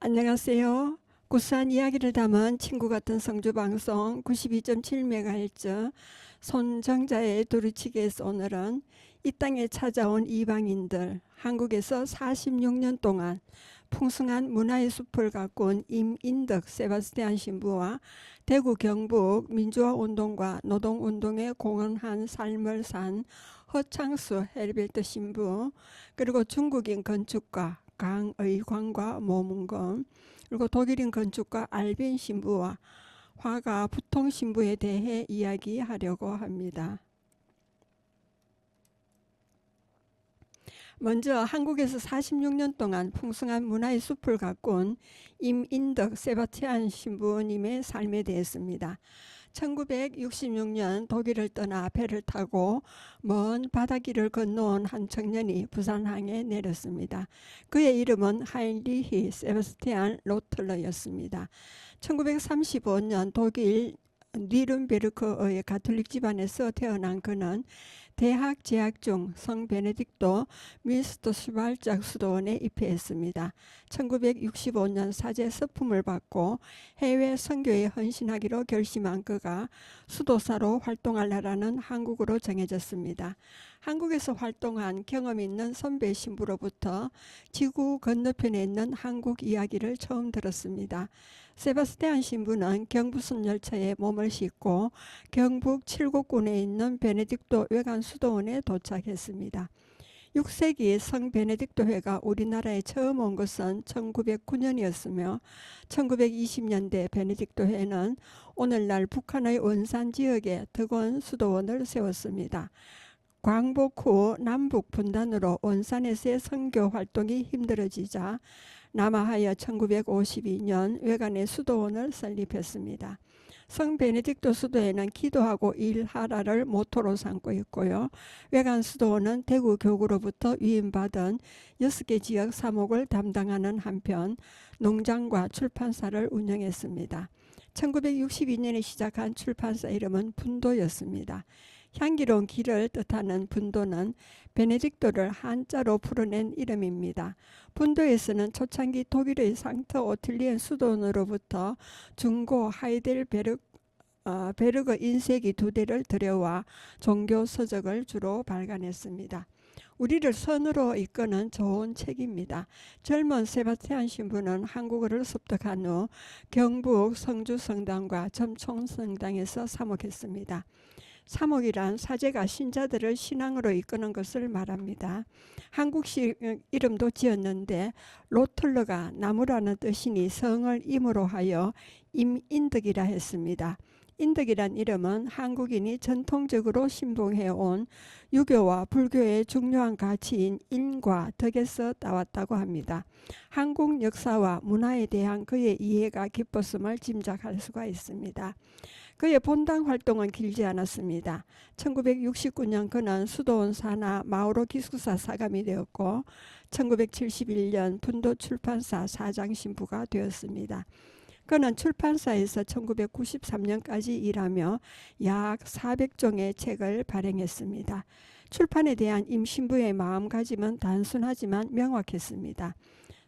안녕하세요. 구수한 이야기를 담은 친구 같은 성주방송 92.7MHz 손정자의 두루치기에서 오늘은 이 땅에 찾아온 이방인들, 한국에서 46년 동안 풍성한 문화의 숲을 가꾼 임인덕 세바스티안 신부와 대구 경북 민주화운동과 노동운동에 공헌한 삶을 산 허창수 헤르베르트 신부, 그리고 중국인 건축가 강의광과 모문건, 그리고 독일인 건축가 알빈 신부와 화가 부통 신부에 대해 이야기하려고 합니다. 먼저 한국에서 46년 동안 풍성한 문화의 숲을 가꾼 임인덕 세바스티안 신부님의 삶에 대해서입니다. 1966년 독일을 떠나 배를 타고 먼 바다길을 건너온 한 청년이 부산항에 내렸습니다. 그의 이름은 하인리히 세바스티안 로틀러였습니다. 1935년 독일 뉘른베르크의 가톨릭 집안에서 태어난 그는 대학 재학 중 성 베네딕토 뮌스터슈발짝 수도원에 입회했습니다. 1965년 사제 서품을 받고 해외 선교에 헌신하기로 결심한 그가 수도사로 활동하려는 한국으로 정해졌습니다. 한국에서 활동한 경험 있는 선배 신부로부터 지구 건너편에 있는 한국 이야기를 처음 들었습니다. 세바스티안 신부는 경부선 열차에 몸을 싣고 경북 칠곡군에 있는 베네딕토 외관 수도원에 도착했습니다. 6세기 성 베네딕토회가 우리나라에 처음 온 것은 1909년이었으며 1920년대 베네딕토회는 오늘날 북한의 원산 지역에 덕원 수도원을 세웠습니다. 광복 후 남북 분단으로 원산에서의 선교 활동이 힘들어지자 남하하여 1952년 외관의 수도원을 설립했습니다. 성 베네딕토 수도에는 기도하고 일하라를 모토로 삼고 있고요. 외관 수도원은 대구 교구로부터 위임받은 6개 지역 사목을 담당하는 한편 농장과 출판사를 운영했습니다. 1962년에 시작한 출판사 이름은 분도였습니다. 향기로운 길을 뜻하는 분도는 베네딕토를 한자로 풀어낸 이름입니다. 분도에서는 초창기 독일의 상트 오틸리엔 수도원으로부터 중고 하이델베르그 인쇄기 2대를 들여와 종교 서적을 주로 발간했습니다. 우리를 선으로 이끄는 좋은 책입니다. 젊은 세바스티안 신부는 한국어를 습득한 후 경북 성주성당과 점촌성당에서 사목했습니다. 사목이란 사제가 신자들을 신앙으로 이끄는 것을 말합니다. 한국식 이름도 지었는데 로틀러가 나무라는 뜻이니 성을 임으로 하여 임인덕이라 했습니다. 인덕이란 이름은 한국인이 전통적으로 신봉해온 유교와 불교의 중요한 가치인 인과 덕에서 따왔다고 합니다. 한국 역사와 문화에 대한 그의 이해가 깊었음을 짐작할 수가 있습니다. 그의 본당 활동은 길지 않았습니다. 1969년 그는 수도원 산하 마오로 기숙사 사감이 되었고 1971년 분도 출판사 사장 신부가 되었습니다. 그는 출판사에서 1993년까지 일하며 약 400종의 책을 발행했습니다. 출판에 대한 임신부의 마음가짐은 단순하지만 명확했습니다.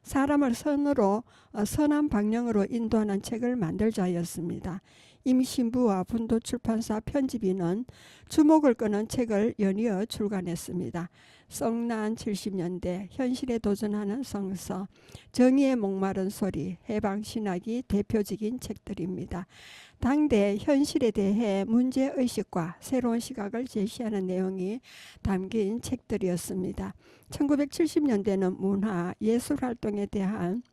사람을 선한 방향으로 인도하는 책을 만들자였습니다. 임신부와 분도 출판사 편집인은 주목을 끄는 책을 연이어 출간했습니다. 성난 70년대, 현실에 도전하는 성서, 정의의 목마른 소리, 해방신학이 대표적인 책들입니다. 당대 현실에 대해 문제의식과 새로운 시각을 제시하는 내용이 담긴 책들이었습니다. 1970년대는 문화, 예술활동에 대한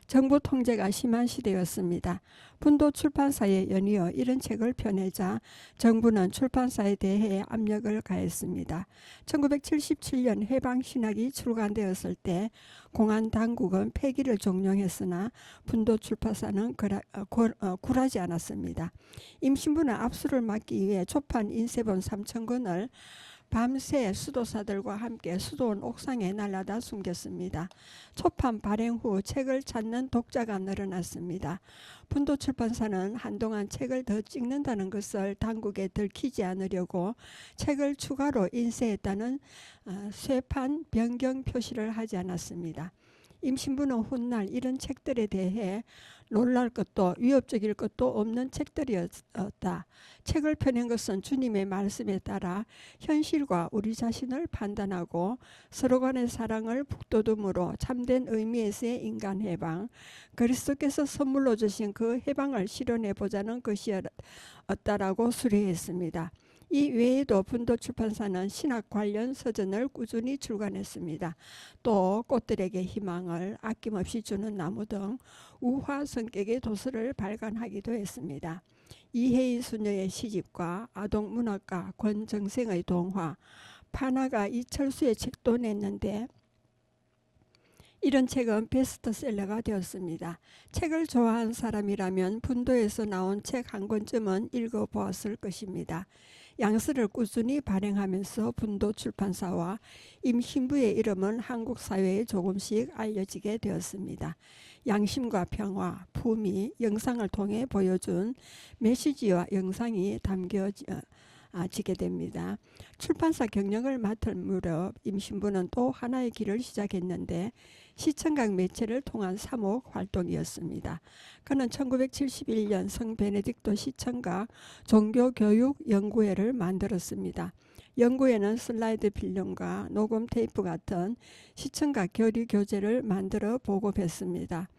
정부 통제가 심한 시대였습니다. 분도 출판사에 연이어 이런 책을 펴내자 정부는 출판사에 대해 압력을 가했습니다. 1977년 해방신학이 출간되었을 때 공안당국은 폐기를 종용했으나 분도 출판사는 굴하지 않았습니다. 임신부는 압수를 막기 위해 초판 인쇄본 3,000권을 밤새 수도사들과 함께 수도원 옥상에 날라다 숨겼습니다. 초판 발행 후 책을 찾는 독자가 늘어났습니다. 분도 출판사는 한동안 책을 더 찍는다는 것을 당국에 들키지 않으려고 책을 추가로 인쇄했다는 쇠판 변경 표시를 하지 않았습니다. 임신부는 훗날 이런 책들에 대해 놀랄 것도 위협적일 것도 없는 책들이었다. 책을 펴낸 것은 주님의 말씀에 따라 현실과 우리 자신을 판단하고 서로 간의 사랑을 북돋움으로 참된 의미에서의 인간 해방, 그리스도께서 선물로 주신 그 해방을 실현해보자는 것이었다라고 수리했습니다. 이 외에도 분도출판사는 신학 관련 서전을 꾸준히 출간했습니다. 또 꽃들에게 희망을 아낌없이 주는 나무 등 우화 성격의 도서를 발간하기도 했습니다. 이혜희 수녀의 시집과 아동문학가 권정생의 동화, 파나가 이철수의 책도 냈는데 이런 책은 베스트셀러가 되었습니다. 책을 좋아하는 사람이라면 분도에서 나온 책 한 권쯤은 읽어보았을 것입니다. 양서를 꾸준히 발행하면서 분도 출판사와 임신부의 이름은 한국 사회에 조금씩 알려지게 되었습니다. 양심과 평화, 품위, 영상을 통해 보여준 메시지와 영상이 담겨지게 됩니다. 출판사 경영을 맡을 무렵 임신부는 또 하나의 길을 시작했는데 시청각 매체를 통한 사목 활동이었습니다. 그는 1971년 성 베네딕토 시청각 종교교육연구회를 만들었습니다. 연구회는 슬라이드 필름과 녹음 테이프 같은 시청각 교리 교재를 만들어 보급했습니다.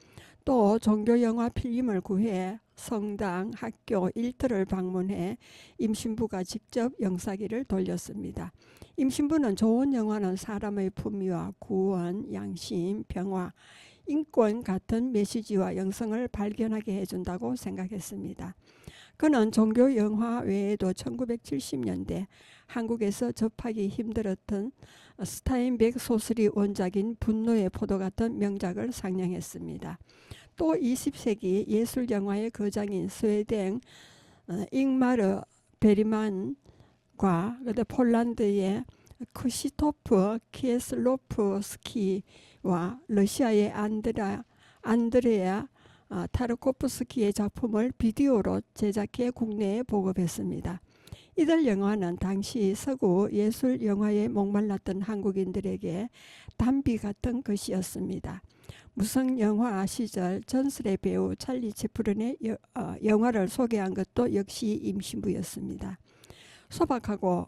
또 종교영화 필름을 구해 성당, 학교, 일터를 방문해 임신부가 직접 영상기를 돌렸습니다. 임신부는 좋은 영화는 사람의 품위와 구원, 양심, 평화, 인권 같은 메시지와 영성을 발견하게 해준다고 생각했습니다. 그는 종교 영화 외에도 1970년대 한국에서 접하기 힘들었던 스타인백 소설이 원작인 분노의 포도 같은 명작을 상영했습니다. 또 20세기 예술 영화의 거장인 스웨덴 잉마르 베리만과 폴란드의 크시토프 키에슬로프스키와 러시아의 안드레아 타르코프스키의 작품을 비디오로 제작해 국내에 보급했습니다. 이들 영화는 당시 서구 예술 영화에 목말랐던 한국인들에게 담비 같은 것이었습니다. 무성 영화 시절 전설의 배우 찰리 채플린의 영화를 소개한 것도 역시 임신부였습니다. 소박하고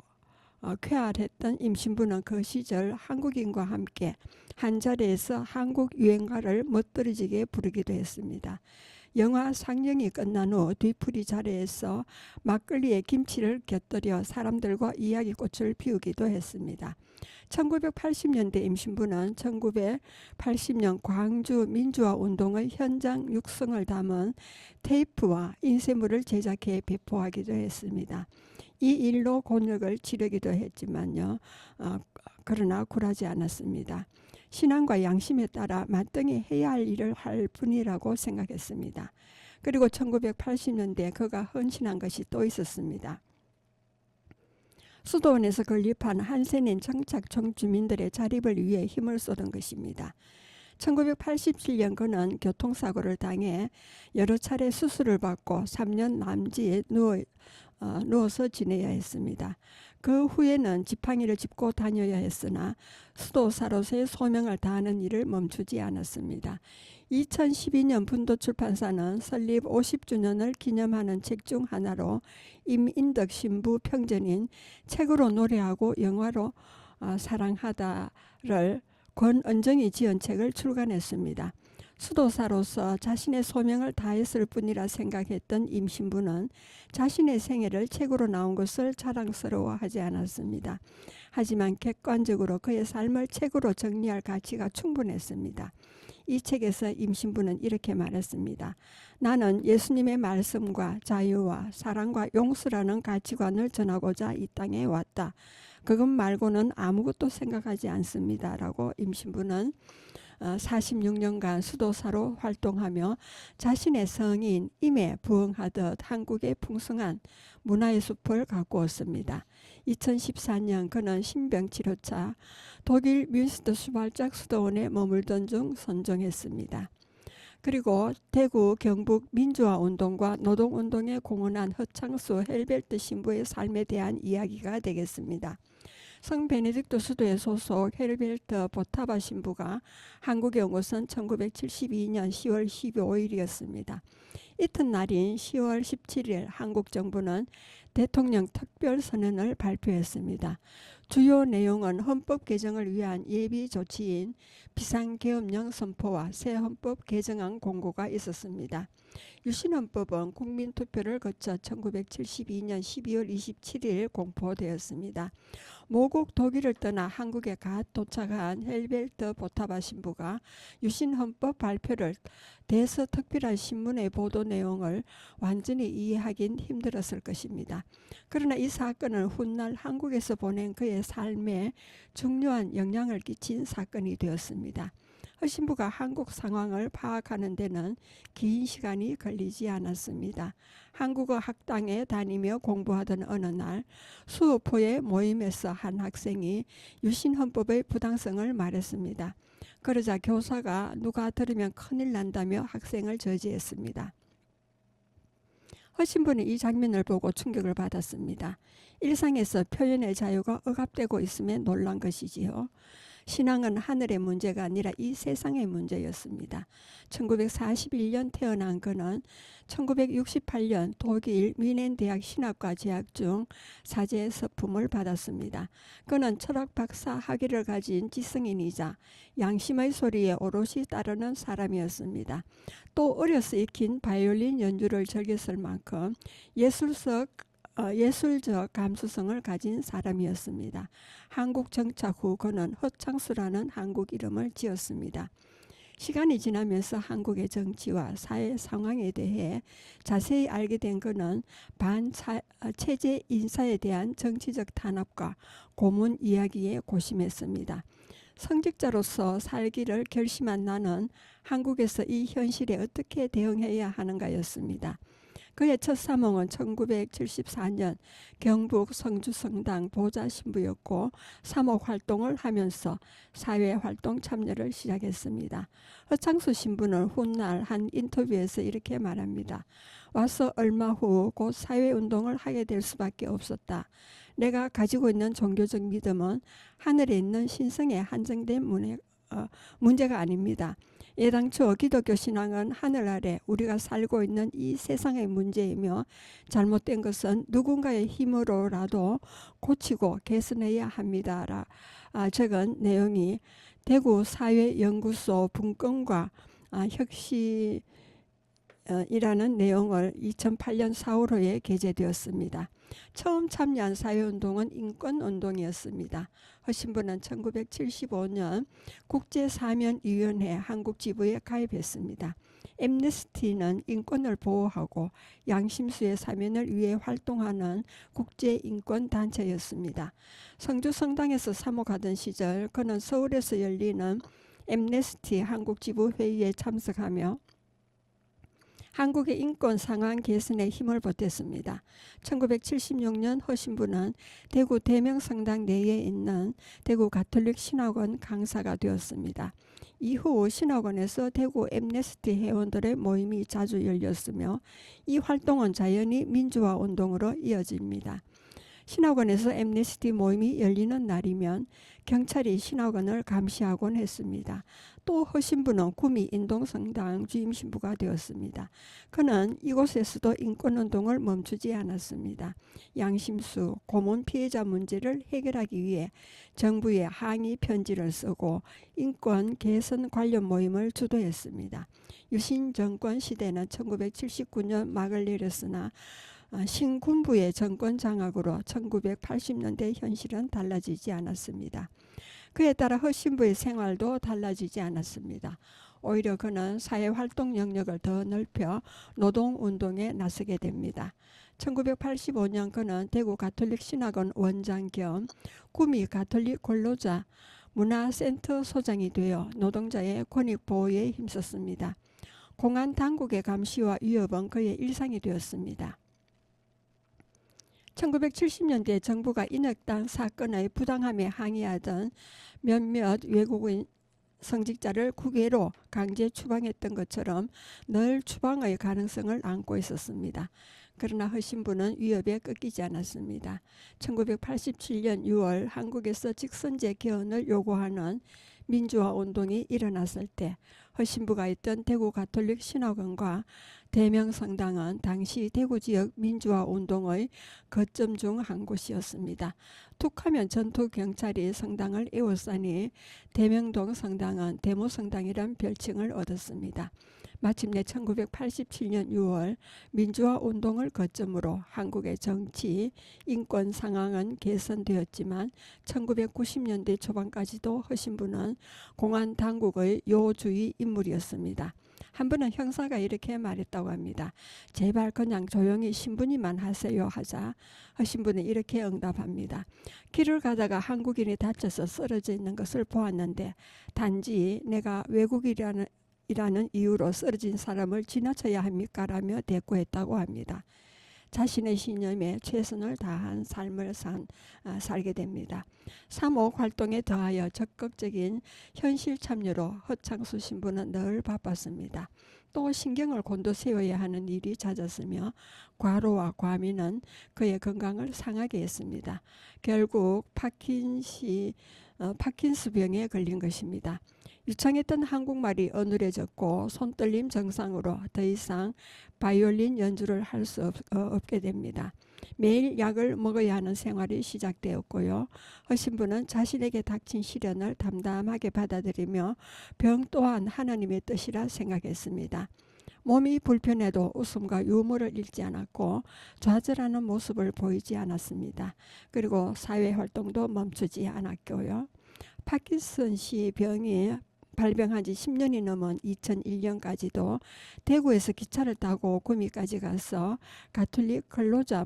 쾌활했던 임신부는 그 시절 한국인과 함께 한자리에서 한국 유행가를 멋들어지게 부르기도 했습니다. 영화 상영이 끝난 후 뒤풀이 자리에서 막걸리에 김치를 곁들여 사람들과 이야기꽃을 피우기도 했습니다. 1980년대 임신부는 1980년 광주 민주화 운동의 현장 육성을 담은 테이프와 인쇄물을 제작해 배포하기도 했습니다. 이 일로 곤욕을 치르기도 했지만요. 그러나 굴하지 않았습니다. 신앙과 양심에 따라 마땅히 해야 할 일을 할 뿐이라고 생각했습니다. 그리고 1980년대에 그가 헌신한 것이 또 있었습니다. 수도원에서 건립한 한센인 정착촌 주민들의 자립을 위해 힘을 쏟은 것입니다. 1987년 그는 교통사고를 당해 여러 차례 수술을 받고 3년 남지에 누워서 지내야 했습니다. 그 후에는 지팡이를 짚고 다녀야 했으나 수도사로서의 소명을 다하는 일을 멈추지 않았습니다. 2012년 분도출판사는 설립 50주년을 기념하는 책 중 하나로 임인덕 신부 평전인 책으로 노래하고 영화로 사랑하다를 권은정이 지은 책을 출간했습니다. 수도사로서 자신의 소명을 다했을 뿐이라 생각했던 임신부는 자신의 생애를 책으로 나온 것을 자랑스러워하지 않았습니다. 하지만 객관적으로 그의 삶을 책으로 정리할 가치가 충분했습니다. 이 책에서 임신부는 이렇게 말했습니다. 나는 예수님의 말씀과 자유와 사랑과 용서라는 가치관을 전하고자 이 땅에 왔다. 그것 말고는 아무것도 생각하지 않습니다. 라고 임신부는 46년간 수도사로 활동하며 자신의 성인임에 부응하듯 한국의 풍성한 문화의 숲을 가꾸었습니다. 2014년 그는 신병치료차 독일 뮌스터 슈발짝 수도원에 머물던 중 선종했습니다. 그리고 대구 경북 민주화운동과 노동운동에 공헌한 허창수 헬베르트 신부의 삶에 대한 이야기가 되겠습니다. 성 베네딕토 수도에 소속 헬베르트 보타바 신부가 한국에 온 것은 1972년 10월 15일이었습니다. 이튿날인 10월 17일 한국 정부는 대통령 특별선언을 발표했습니다. 주요 내용은 헌법 개정을 위한 예비 조치인 비상계엄령 선포와 새 헌법 개정안 공고가 있었습니다. 유신헌법은 국민투표를 거쳐 1972년 12월 27일 공포되었습니다. 모국 독일을 떠나 한국에 갓 도착한 헬베르트 보타바 신부가 유신헌법 발표를 대서특필한 신문의 보도 내용을 완전히 이해하긴 힘들었을 것입니다. 그러나 이 사건은 훗날 한국에서 보낸 그의 삶에 중요한 영향을 끼친 사건이 되었습니다. 신부가 한국 상황을 파악하는 데는 긴 시간이 걸리지 않았습니다. 한국어 학당에 다니며 공부하던 어느 날 수업호의 모임에서 한 학생이 유신헌법의 부당성을 말했습니다. 그러자 교사가 누가 들으면 큰일 난다며 학생을 저지했습니다. 신부는 이 장면을 보고 충격을 받았습니다. 일상에서 표현의 자유가 억압되고 있음에 놀란 것이지요. 신앙은 하늘의 문제가 아니라 이 세상의 문제였습니다. 1941년 태어난 그는 1968년 독일 뮌헨 대학 신학과 재학 중 사제 서품을 받았습니다. 그는 철학 박사 학위를 가진 지성인이자 양심의 소리에 오롯이 따르는 사람이었습니다. 또 어려서 익힌 바이올린 연주를 즐겼을 만큼 예술적 감수성을 가진 사람이었습니다. 한국 정착 후 그는 허창수라는 한국 이름을 지었습니다. 시간이 지나면서 한국의 정치와 사회 상황에 대해 자세히 알게 된 그는 반체제 인사에 대한 정치적 탄압과 고문 이야기에 고심했습니다. 성직자로서 살기를 결심한 나는 한국에서 이 현실에 어떻게 대응해야 하는가였습니다. 그의 첫 사몽은 1974년 경북 성주성당 보좌신부였고 사목 활동을 하면서 사회활동 참여를 시작했습니다. 허창수 신부는 훗날 한 인터뷰에서 이렇게 말합니다. 와서 얼마 후 곧 사회운동을 하게 될 수밖에 없었다. 내가 가지고 있는 종교적 믿음은 하늘에 있는 신성에 한정된 문제가 아닙니다. 애당초 기독교 신앙은 하늘 아래 우리가 살고 있는 이 세상의 문제이며 잘못된 것은 누군가의 힘으로라도 고치고 개선해야 합니다. 적은 내용이 대구 사회연구소 분권과 혁신이라는 내용을 2008년 4월호에 게재되었습니다. 처음 참여한 사회운동은 인권운동이었습니다. 신부는 1975년 국제사면위원회 한국지부에 가입했습니다. 엠네스티는 인권을 보호하고 양심수의 사면을 위해 활동하는 국제인권단체였습니다. 성주성당에서 사목하던 시절 그는 서울에서 열리는 엠네스티 한국지부 회의에 참석하며 한국의 인권 상황 개선에 힘을 보탰습니다. 1976년 허 신부는 대구 대명성당 내에 있는 대구 가톨릭 신학원 강사가 되었습니다. 이후 신학원에서 대구 엠네스티 회원들의 모임이 자주 열렸으며 이 활동은 자연히 민주화 운동으로 이어집니다. 신학원에서 엠네스티 모임이 열리는 날이면 경찰이 신학원을 감시하곤 했습니다. 또 허 신부는 구미 인동성당 주임신부가 되었습니다. 그는 이곳에서도 인권운동을 멈추지 않았습니다. 양심수, 고문 피해자 문제를 해결하기 위해 정부에 항의 편지를 쓰고 인권 개선 관련 모임을 주도했습니다. 유신 정권 시대는 1979년 막을 내렸으나 신군부의 정권 장악으로 1980년대 현실은 달라지지 않았습니다. 그에 따라 허 신부의 생활도 달라지지 않았습니다. 오히려 그는 사회활동 영역을 더 넓혀 노동운동에 나서게 됩니다. 1985년 그는 대구 가톨릭 신학원 원장 겸 구미 가톨릭 근로자 문화센터 소장이 되어 노동자의 권익보호에 힘썼습니다. 공안 당국의 감시와 위협은 그의 일상이 되었습니다. 1970년대 정부가 인혁당 사건의 부당함에 항의하던 몇몇 외국인 성직자를 국외로 강제 추방했던 것처럼 늘 추방의 가능성을 안고 있었습니다. 그러나 허신부는 위협에 꺾이지 않았습니다. 1987년 6월 한국에서 직선제 개헌을 요구하는 민주화 운동이 일어났을 때 허신부가 있던 대구 가톨릭 신학원과 대명성당은 당시 대구 지역 민주화 운동의 거점 중 한 곳이었습니다. 툭하면 전투 경찰이 성당을 에워싸니 대명동 성당은 대모성당이란 별칭을 얻었습니다. 마침내 1987년 6월 민주화 운동을 거점으로 한국의 정치, 인권 상황은 개선되었지만 1990년대 초반까지도 허신부는 공안 당국의 요주의 인물이었습니다. 한 번은 형사가 이렇게 말했다고 합니다. 제발 그냥 조용히 신분이만 하세요 하자 허신부는 이렇게 응답합니다. 길을 가다가 한국인이 다쳐서 쓰러져 있는 것을 보았는데 단지 내가 외국인이라는 이유로 쓰러진 사람을 지나쳐야 합니까? 라며 대꾸했다고 합니다. 자신의 신념에 최선을 다한 삶을 살게 됩니다. 3.5 활동에 더하여 적극적인 현실 참여로 허창수 신부는 늘 바빴습니다. 또 신경을 곤두세워야 하는 일이 잦았으며 과로와 과민은 그의 건강을 상하게 했습니다. 결국 파킨스병에 걸린 것입니다. 유창했던 한국말이 어눌해졌고 손떨림 증상으로 더 이상 바이올린 연주를 할 수 없게 됩니다. 매일 약을 먹어야 하는 생활이 시작되었고요. 허신부는 자신에게 닥친 시련을 담담하게 받아들이며 병 또한 하나님의 뜻이라 생각했습니다. 몸이 불편해도 웃음과 유머를 잃지 않았고 좌절하는 모습을 보이지 않았습니다. 그리고 사회활동도 멈추지 않았고요. 파킨슨씨 병이 발병한 지 10년이 넘은 2001년까지도 대구에서 기차를 타고 구미까지 가서 가톨릭 근로자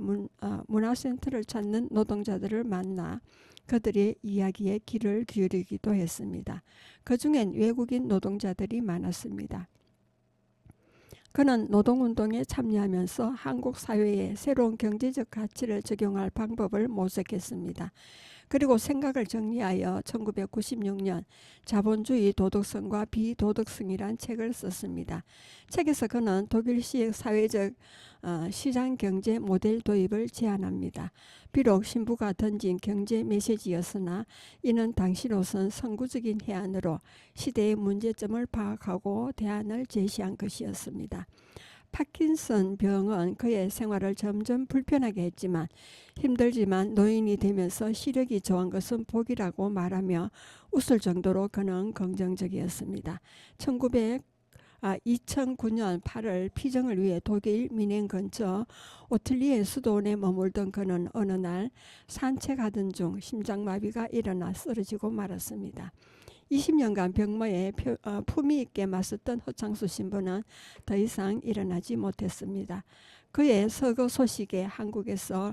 문화센터를 찾는 노동자들을 만나 그들의 이야기에 귀를 기울이기도 했습니다. 그중엔 외국인 노동자들이 많았습니다. 그는 노동운동에 참여하면서 한국 사회에 새로운 경제적 가치를 적용할 방법을 모색했습니다. 그리고 생각을 정리하여 1996년 자본주의 도덕성과 비도덕성이란 책을 썼습니다. 책에서 그는 독일식 사회적 시장경제 모델 도입을 제안합니다. 비록 신부가 던진 경제 메시지였으나 이는 당시로선 선구적인 해안으로 시대의 문제점을 파악하고 대안을 제시한 것이었습니다. 파킨슨 병은 그의 생활을 점점 불편하게 했지만 힘들지만 노인이 되면서 시력이 좋은 것은 복이라고 말하며 웃을 정도로 그는 긍정적이었습니다. 2009년 8월 피정을 위해 독일 미넨 근처 오틀리에 수도원에 머물던 그는 어느 날 산책하던 중 심장마비가 일어나 쓰러지고 말았습니다. 20년간 병마에 품위 있게 맞섰던 허창수 신부는 더 이상 일어나지 못했습니다. 그의 서거 소식에 한국에서는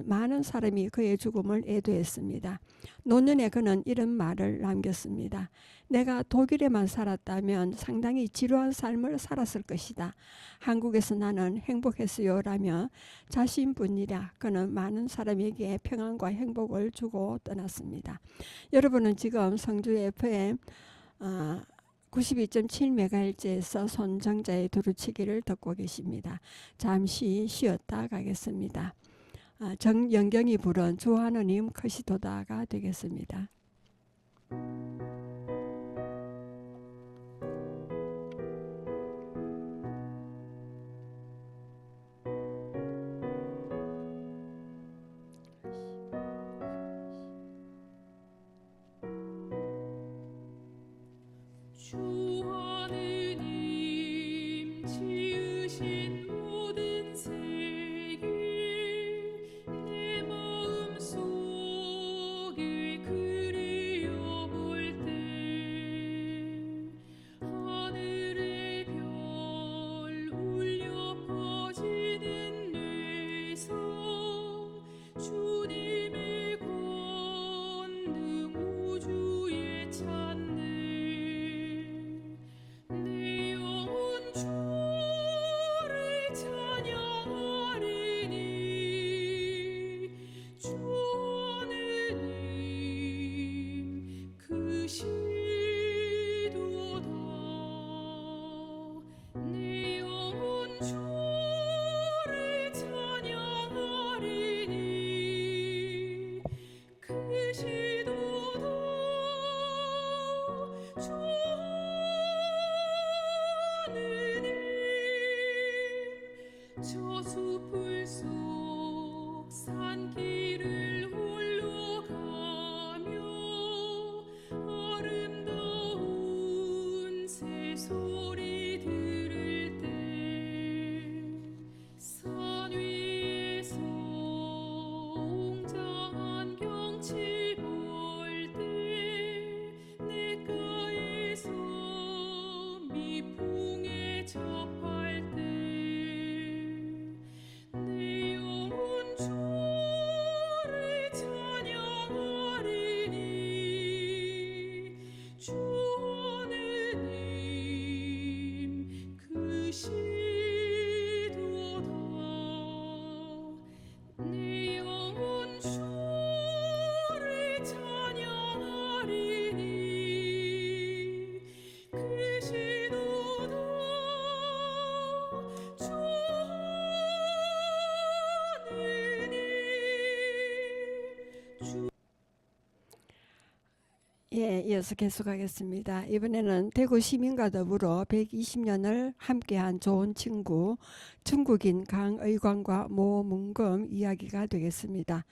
많은 사람이 그의 죽음을 애도했습니다. 노년에 그는 이런 말을 남겼습니다. 내가 독일에만 살았다면 상당히 지루한 삶을 살았을 것이다. 한국에서 나는 행복했어요 라며 자신뿐이라 그는 많은 사람에게 평안과 행복을 주고 떠났습니다. 여러분은 지금 성주 FM 92.7MHz에서 손정자의 두루치기를 듣고 계십니다. 잠시 쉬었다 가겠습니다. 정영경이 부른 주 하느님 크시도다가 되겠습니다. 주 하느님 지으신 모든 세계 내 마음속에 그리워볼 때 하늘의 별 울려 퍼지는 뇌성 주님의 권능 우주에 찾네. 내 영혼 주를 예, 이어서 계속하겠습니다. 이번에는 대구 시민과 더불어 120년을 함께한 좋은 친구 중국인 강의광과 모문금 이야기가 되겠습니다.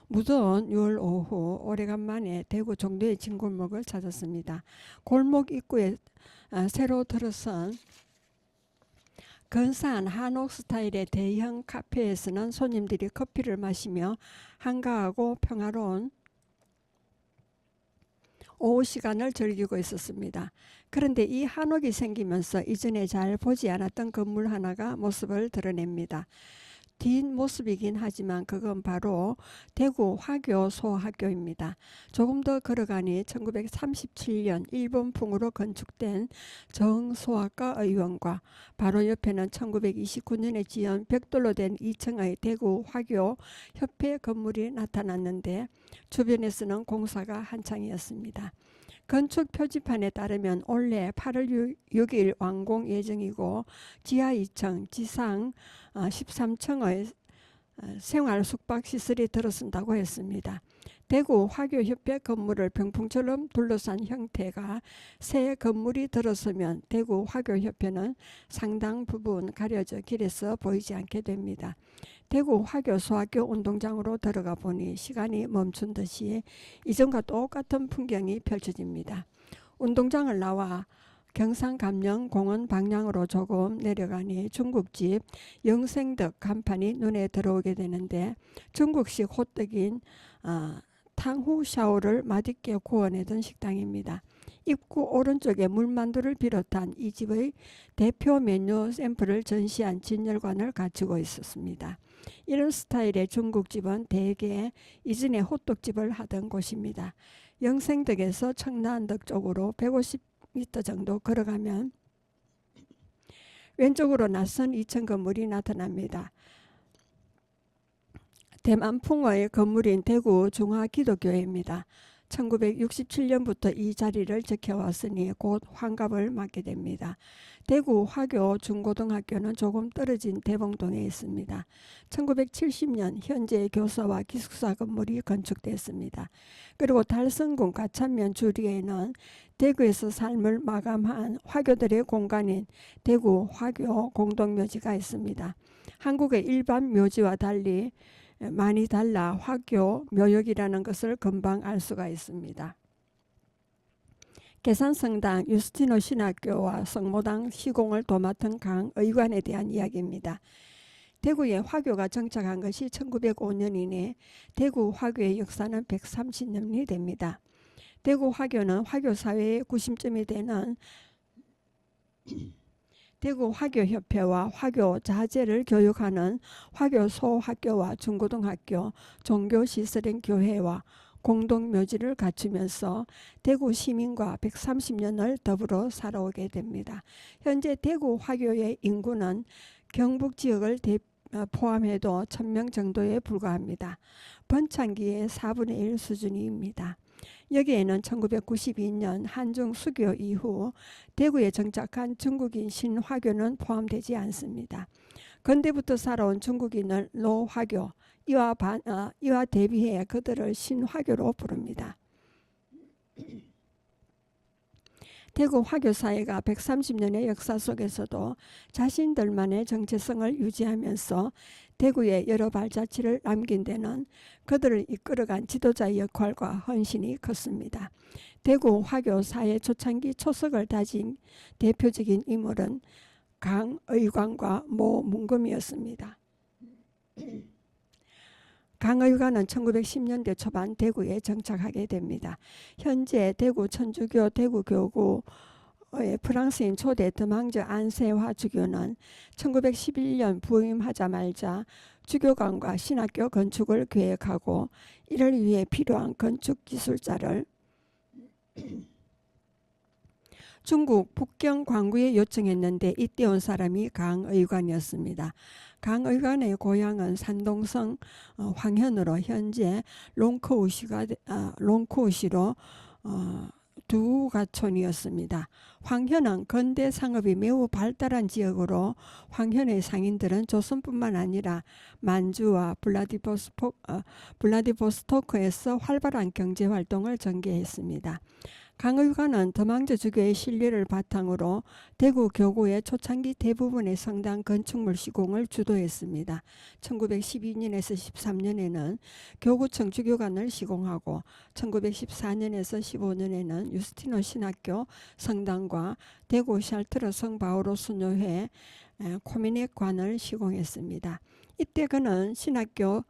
무더운 6월 오후 오래간만에 대구 종로의 진골목을 찾았습니다. 골목 입구에 새로 들어선 근사한 한옥 스타일의 대형 카페에서는 손님들이 커피를 마시며 한가하고 평화로운 오후 시간을 즐기고 있었습니다. 그런데 이 한옥이 생기면서 이전에 잘 보지 않았던 건물 하나가 모습을 드러냅니다. 뒷모습이긴 하지만 그건 바로 대구 화교 소학교입니다. 조금 더 걸어가니 1937년 일본풍으로 건축된 정소학과 의원과 바로 옆에는 1929년에 지은 벽돌로 된 2층의 대구 화교 협회 건물이 나타났는데 주변에서는 공사가 한창이었습니다. 건축 표지판에 따르면 올해 8월 6일 완공 예정이고 지하 2층, 지상 13층의 생활 숙박 시설이 들어선다고 했습니다. 대구 화교협회 건물을 병풍처럼 둘러싼 형태가 새 건물이 들어서면 대구 화교협회는 상당 부분 가려져 길에서 보이지 않게 됩니다. 대구 화교 소학교 운동장으로 들어가 보니 시간이 멈춘 듯이 이전과 똑같은 풍경이 펼쳐집니다. 운동장을 나와 경상감령공원 방향으로 조금 내려가니 중국집 영생덕 간판이 눈에 들어오게 되는데 중국식 호떡인 탕후샤오를 맛있게 구워내던 식당입니다. 입구 오른쪽에 물만두를 비롯한 이 집의 대표 메뉴 샘플을 전시한 진열관을 갖추고 있었습니다. 이런 스타일의 중국집은 대개 이전에 호떡집을 하던 곳입니다. 영생덕에서 청라안덕 쪽으로 150m 정도 걸어가면 왼쪽으로 낯선 2층 건물이 나타납니다. 대만풍의 건물인 대구 중화기독교회입니다. 1967년부터 이 자리를 지켜왔으니 곧 환갑을 맞게 됩니다. 대구 화교 중고등학교는 조금 떨어진 대봉동에 있습니다. 1970년 현재 교사와 기숙사 건물이 건축됐습니다. 그리고 달성군 가천면 주리에는 대구에서 삶을 마감한 화교들의 공간인 대구 화교 공동묘지가 있습니다. 한국의 일반 묘지와 달리 많이 달라 화교 묘역이라는 것을 금방 알 수가 있습니다. 계산성당 유스티노 신학교와 성모당 시공을 도맡은 강의관에 대한 이야기입니다. 대구에 화교가 정착한 것이 1905년이니 대구 화교의 역사는 130년이 됩니다. 대구 화교는 화교 사회의 구심점이 되는 대구 화교협회와 화교 자재를 교육하는 화교 소학교와 중고등학교, 종교시설인 교회와 공동묘지를 갖추면서 대구 시민과 130년을 더불어 살아오게 됩니다. 현재 대구 화교의 인구는 경북 지역을 포함해도 1000명 정도에 불과합니다. 번창기의 4분의 1 수준입니다. 여기에는 1992년 한중 수교 이후 대구에 정착한 중국인 신화교는 포함되지 않습니다. 근대부터 살아온 중국인을 노화교, 이와 대비해 그들을 신화교로 부릅니다. 대구 화교 사회가 130년의 역사 속에서도 자신들만의 정체성을 유지하면서 대구에 여러 발자취를 남긴 데는 그들을 이끌어간 지도자의 역할과 헌신이 컸습니다. 대구 화교 사회 초창기 초석을 다진 대표적인 인물은 강의광과 모문금이었습니다. 강의관은 1910년대 초반 대구에 정착하게 됩니다. 현재 대구 천주교 대구교구의 프랑스인 초대 드망저 안세화 주교는 1911년 부임하자마자 주교관과 신학교 건축을 계획하고 이를 위해 필요한 건축 기술자를 중국 북경 광구에 요청했는데 이때 온 사람이 강의관이었습니다. 강의관의 고향은 산동성 황현으로 현재 롱크우시로 두가촌이었습니다. 황현은 근대 상업이 매우 발달한 지역으로 황현의 상인들은 조선뿐만 아니라 만주와 블라디보스토크에서 활발한 경제 활동을 전개했습니다. 강의관은 더망저 주교의 신뢰를 바탕으로 대구 교구의 초창기 대부분의 성당 건축물 시공을 주도했습니다. 1912년에서 13년에는 교구청 주교관을 시공하고 1914년에서 15년에는 유스티노 신학교 성당과 대구 샬트러 성바오로 수녀회 코미네관을 시공했습니다. 이때 그는 신학교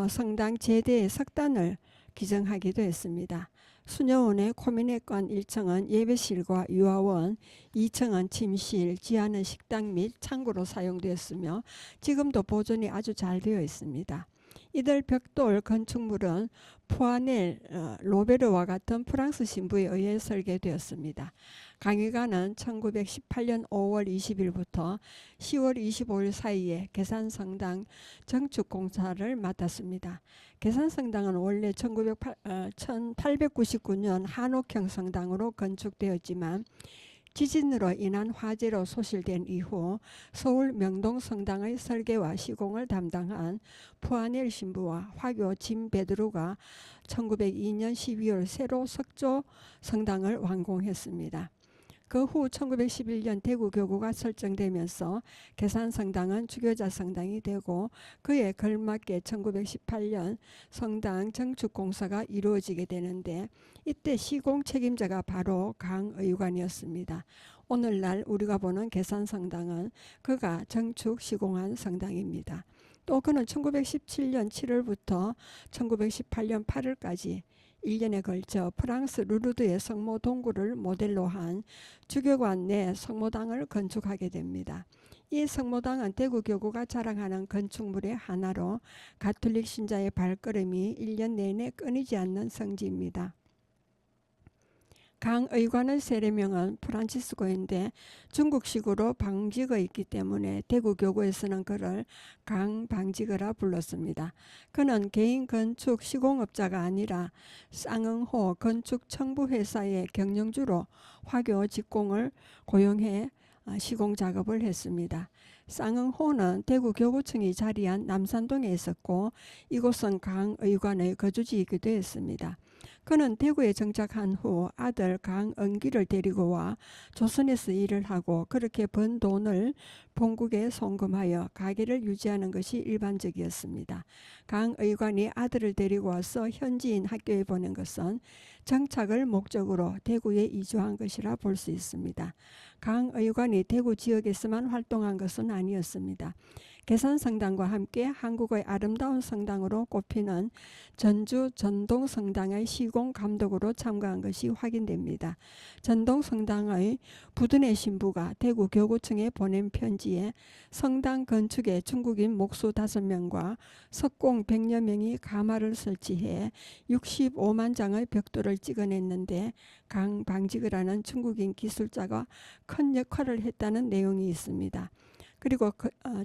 성당 제대의 석단을 기증하기도 했습니다. 수녀원의 코미네관 1층은 예배실과 유아원, 2층은 침실, 지하는 식당 및 창고로 사용되었으며 지금도 보존이 아주 잘 되어 있습니다. 이들 벽돌 건축물은 푸아넬, 로베르와 같은 프랑스 신부에 의해 설계되었습니다. 강의관은 1918년 5월 20일부터 10월 25일 사이에 계산성당 정축공사를 맡았습니다. 계산성당은 원래 1899년 한옥형 성당으로 건축되었지만 지진으로 인한 화재로 소실된 이후 서울 명동성당의 설계와 시공을 담당한 푸아넬 신부와 화교 짐 베드로가 1902년 12월 새로 석조 성당을 완공했습니다. 그 후 1911년 대구 교구가 설정되면서 계산성당은 주교자 성당이 되고 그에 걸맞게 1918년 성당 정축공사가 이루어지게 되는데 이때 시공 책임자가 바로 강의관이었습니다. 오늘날 우리가 보는 계산성당은 그가 정축 시공한 성당입니다. 또 그는 1917년 7월부터 1918년 8월까지 1년에 걸쳐 프랑스 루르드의 성모 동굴을 모델로 한 주교관 내 성모당을 건축하게 됩니다. 이 성모당은 대구 교구가 자랑하는 건축물의 하나로 가톨릭 신자의 발걸음이 1년 내내 끊이지 않는 성지입니다. 강의관의 세례명은 프란치스코인데 중국식으로 방직어 있기 때문에 대구 교구에서는 그를 강방직어라 불렀습니다. 그는 개인 건축 시공업자가 아니라 쌍응호 건축청부회사의 경영주로 화교 직공을 고용해 시공 작업을 했습니다. 쌍응호는 대구 교구청이 자리한 남산동에 있었고 이곳은 강의관의 거주지이기도 했습니다. 그는 대구에 정착한 후 아들 강은기를 데리고 와 조선에서 일을 하고 그렇게 번 돈을 본국에 송금하여 가게를 유지하는 것이 일반적이었습니다. 강의관이 아들을 데리고 와서 현지인 학교에 보낸 것은 정착을 목적으로 대구에 이주한 것이라 볼 수 있습니다. 강의관이 대구 지역에서만 활동한 것은 아니었습니다. 계산성당과 함께 한국의 아름다운 성당으로 꼽히는 전주 전동성당의 시공 감독으로 참가한 것이 확인됩니다. 전동성당의 부드네 신부가 대구 교구청에 보낸 편지에 성당 건축에 중국인 목수 5명과 석공 100여 명이 가마를 설치해 65만 장의 벽돌을 찍어냈는데 강방직어라는 중국인 기술자가 큰 역할을 했다는 내용이 있습니다. 그리고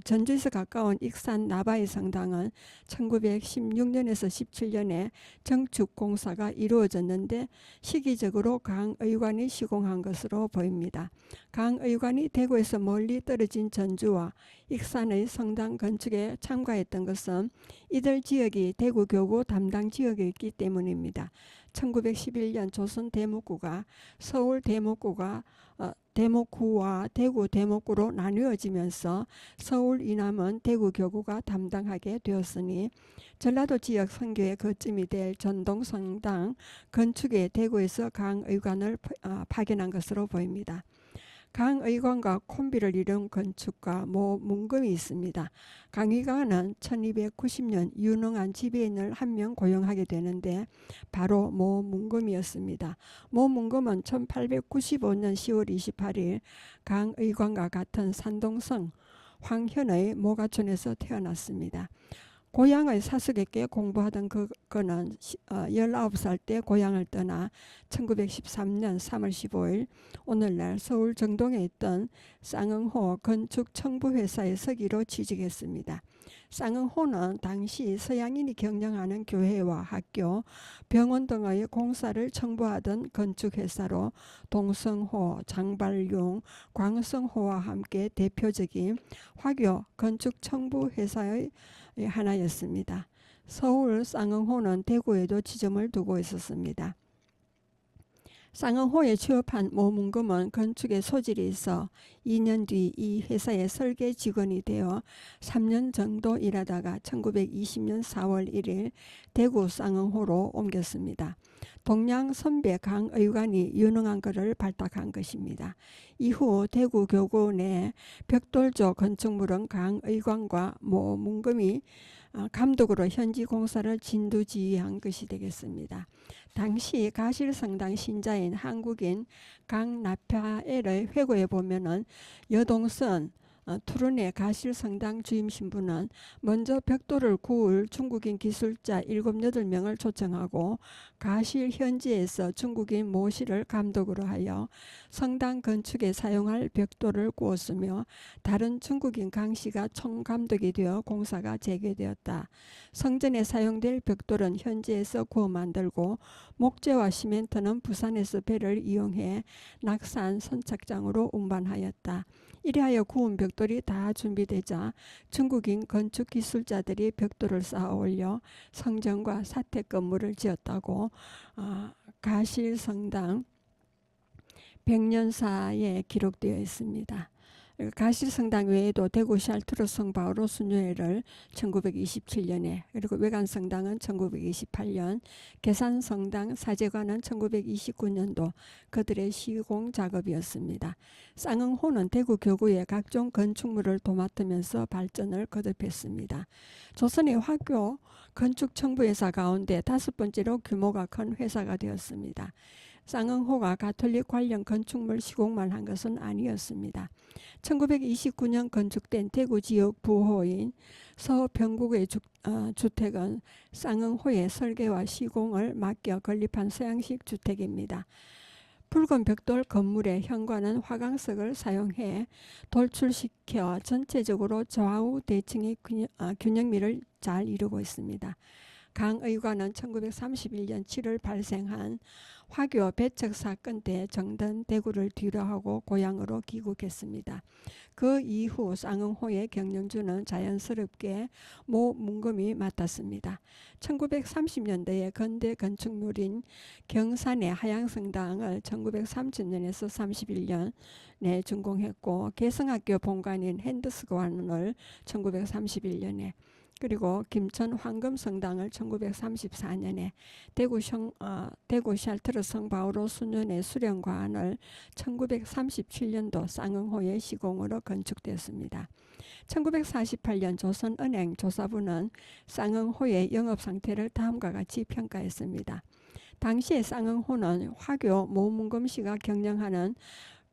전주에서 가까운 익산 나바이 성당은 1916년에서 17년에 정축 공사가 이루어졌는데 시기적으로 강의관이 시공한 것으로 보입니다. 강의관이 대구에서 멀리 떨어진 전주와 익산의 성당 건축에 참가했던 것은 이들 지역이 대구 교구 담당 지역이었기 때문입니다. 1911년 조선 대목구가 서울 대목구와 대구 대목구로 나누어지면서 서울 이남은 대구 교구가 담당하게 되었으니 전라도 지역 선교의 거점이 될 전동성당 건축에 대구에서 강의관을 파견한 것으로 보입니다. 강의관과 콤비를 이룬 건축가 모 문금이 있습니다. 강의관은 1290년 유능한 지배인을 한 명 고용하게 되는데 바로 모 문금이었습니다. 모 문금은 1895년 10월 28일 강의관과 같은 산동성 황현의 모가촌에서 태어났습니다. 고향의 사숙에게 공부하던 그는 19살 때 고향을 떠나 1913년 3월 15일 오늘날 서울 정동에 있던 쌍응호 건축청부회사의 서기로 취직했습니다. 쌍응호는 당시 서양인이 경영하는 교회와 학교, 병원 등의 공사를 청부하던 건축회사로 동성호, 장발용, 광성호와 함께 대표적인 화교 건축 청부 회사의 하나였습니다. 서울 쌍응호는 대구에도 지점을 두고 있었습니다. 쌍응호에 취업한 모 문금은 건축에 소질이 있어 2년 뒤 이 회사의 설계 직원이 되어 3년 정도 일하다가 1920년 4월 1일 대구 쌍응호로 옮겼습니다. 동양 선배 강의관이 유능한 그를 발탁한 것입니다. 이후 대구 교구 내 벽돌조 건축물은 강의관과 모 문금이 감독으로 현지 공사를 진두지휘한 것이 되겠습니다. 당시 가실성당 신자인 한국인 강나파엘의 회고에 보면은 여동선 투른의 가실성당 주임 신부는 먼저 벽돌을 구울 중국인 기술자 7, 8명을 초청하고 가실 현지에서 중국인 모 씨를 감독으로 하여 성당 건축에 사용할 벽돌을 구웠으며 다른 중국인 강 씨가 총감독이 되어 공사가 재개되었다. 성전에 사용될 벽돌은 현지에서 구워 만들고 목재와 시멘트는 부산에서 배를 이용해 낙산 선착장으로 운반하였다. 이리하여 구운 벽돌이 다 준비되자 중국인 건축 기술자들이 벽돌을 쌓아 올려 성전과 사택 건물을 지었다고 가실성당 백년사에 기록되어 있습니다. 가실성당 외에도 대구 샬트루스 성바오로 순례를 1927년에 그리고 외관성당은 1928년, 계산성당 사제관은 1929년도 그들의 시공 작업이었습니다. 쌍응호는 대구 교구의 각종 건축물을 도맡으면서 발전을 거듭했습니다. 조선의 화교 건축청부회사 가운데 5번째로 규모가 큰 회사가 되었습니다. 쌍응호가 가톨릭 관련 건축물 시공만 한 것은 아니었습니다. 1929년 건축된 대구 지역 부호인 서병국의 주택은 쌍응호의 설계와 시공을 맡겨 건립한 서양식 주택입니다. 붉은 벽돌 건물의 현관은 화강석을 사용해 돌출시켜 전체적으로 좌우 대칭의 균형미를 잘 이루고 있습니다. 강의관은 1931년 7월 발생한 화교 배척 사건 때 정든 대구를 뒤로하고 고향으로 귀국했습니다. 그 이후 쌍응호의 경영주는 자연스럽게 모 문금이 맡았습니다. 1930년대에 건대 건축물인 경산의 하양성당을 1930년에서 31년에 준공했고 개성학교 본관인 핸드스관을 1931년에 그리고 김천 황금성당을 1934년에 대구 샬트루스 성바오로 수년의 수령관을 1937년도 쌍응호의 시공으로 건축됐습니다. 1948년 조선은행 조사부는 쌍응호의 영업상태를 다음과 같이 평가했습니다. 당시의 쌍응호는 화교 모 문금 씨가 경영하는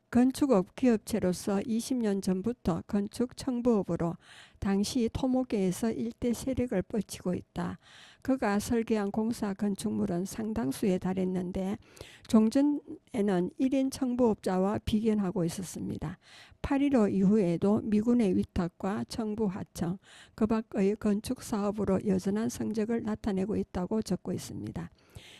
건축업 기업체로서 20년 전부터 건축 청부업으로 당시 토목계에서 일대 세력을 뻗치고 있다. 그가 설계한 공사 건축물은 상당수에 달했는데 종전에는 1인 청부업자와 비견하고 있었습니다. 8.15 이후에도 미군의 위탁과 청부 하청, 그 밖의 건축 사업으로 여전한 성적을 나타내고 있다고 적고 있습니다.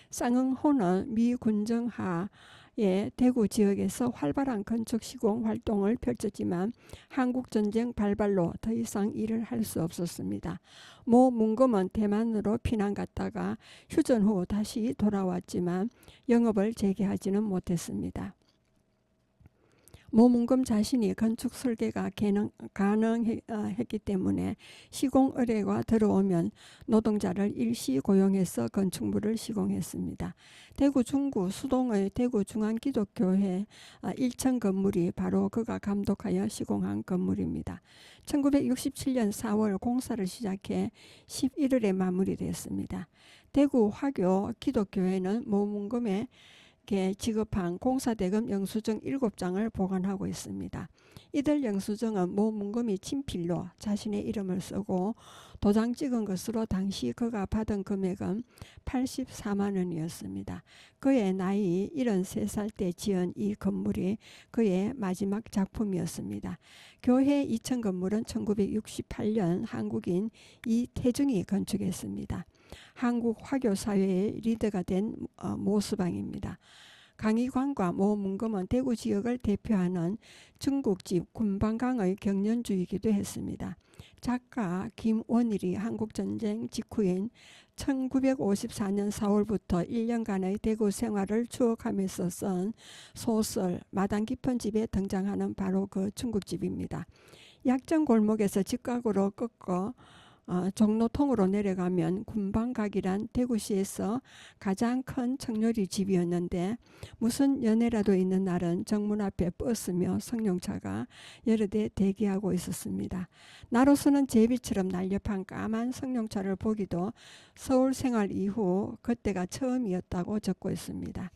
쌍응호는 미 군정 하에 대구 지역에서 활발한 건축 시공 활동을 펼쳤지만 한국전쟁 발발로 더 이상 일을 할 수 없었습니다. 모 문금은 대만으로 피난 갔다가 휴전 후 다시 돌아왔지만 영업을 재개하지는 못했습니다. 모 문금 자신이 건축 설계가 가능했기 때문에 시공 의뢰가 들어오면 노동자를 일시 고용해서 건축물을 시공했습니다. 대구 중구 수동의 대구중앙기독교회 1층 건물이 바로 그가 감독하여 시공한 건물입니다. 1967년 4월 공사를 시작해 11월에 마무리됐습니다. 대구 화교 기독교회는 모 문금의 지급한 공사대금 영수증 7장을 보관하고 있습니다. 이들 영수증은 모 문금이 친필로 자신의 이름을 쓰고 도장 찍은 것으로 당시 그가 받은 금액은 84만 원이었습니다. 그의 나이 73살 때 지은 이 건물이 그의 마지막 작품이었습니다. 교회 2층 건물은 1968년 한국인 이태중이 건축했습니다. 한국 화교 사회의 리더가 된 모수방입니다. 강의관과 모 문금은 대구 지역을 대표하는 중국집 군방강의 경연주이기도 했습니다. 작가 김원일이 한국전쟁 직후인 1954년 4월부터 1년간의 대구 생활을 추억하면서 쓴 소설 마당 깊은 집에 등장하는 바로 그 중국집입니다. 약정 골목에서 직각으로 꺾어 종로통으로 내려가면 군방각이란 대구시에서 가장 큰 청요리 집이었는데 무슨 연애라도 있는 날은 정문 앞에 버스며 승용차가 여러 대 대기하고 있었습니다. 나로서는 제비처럼 날렵한 까만 승용차를 보기도 서울 생활 이후 그때가 처음이었다고 적고 있습니다.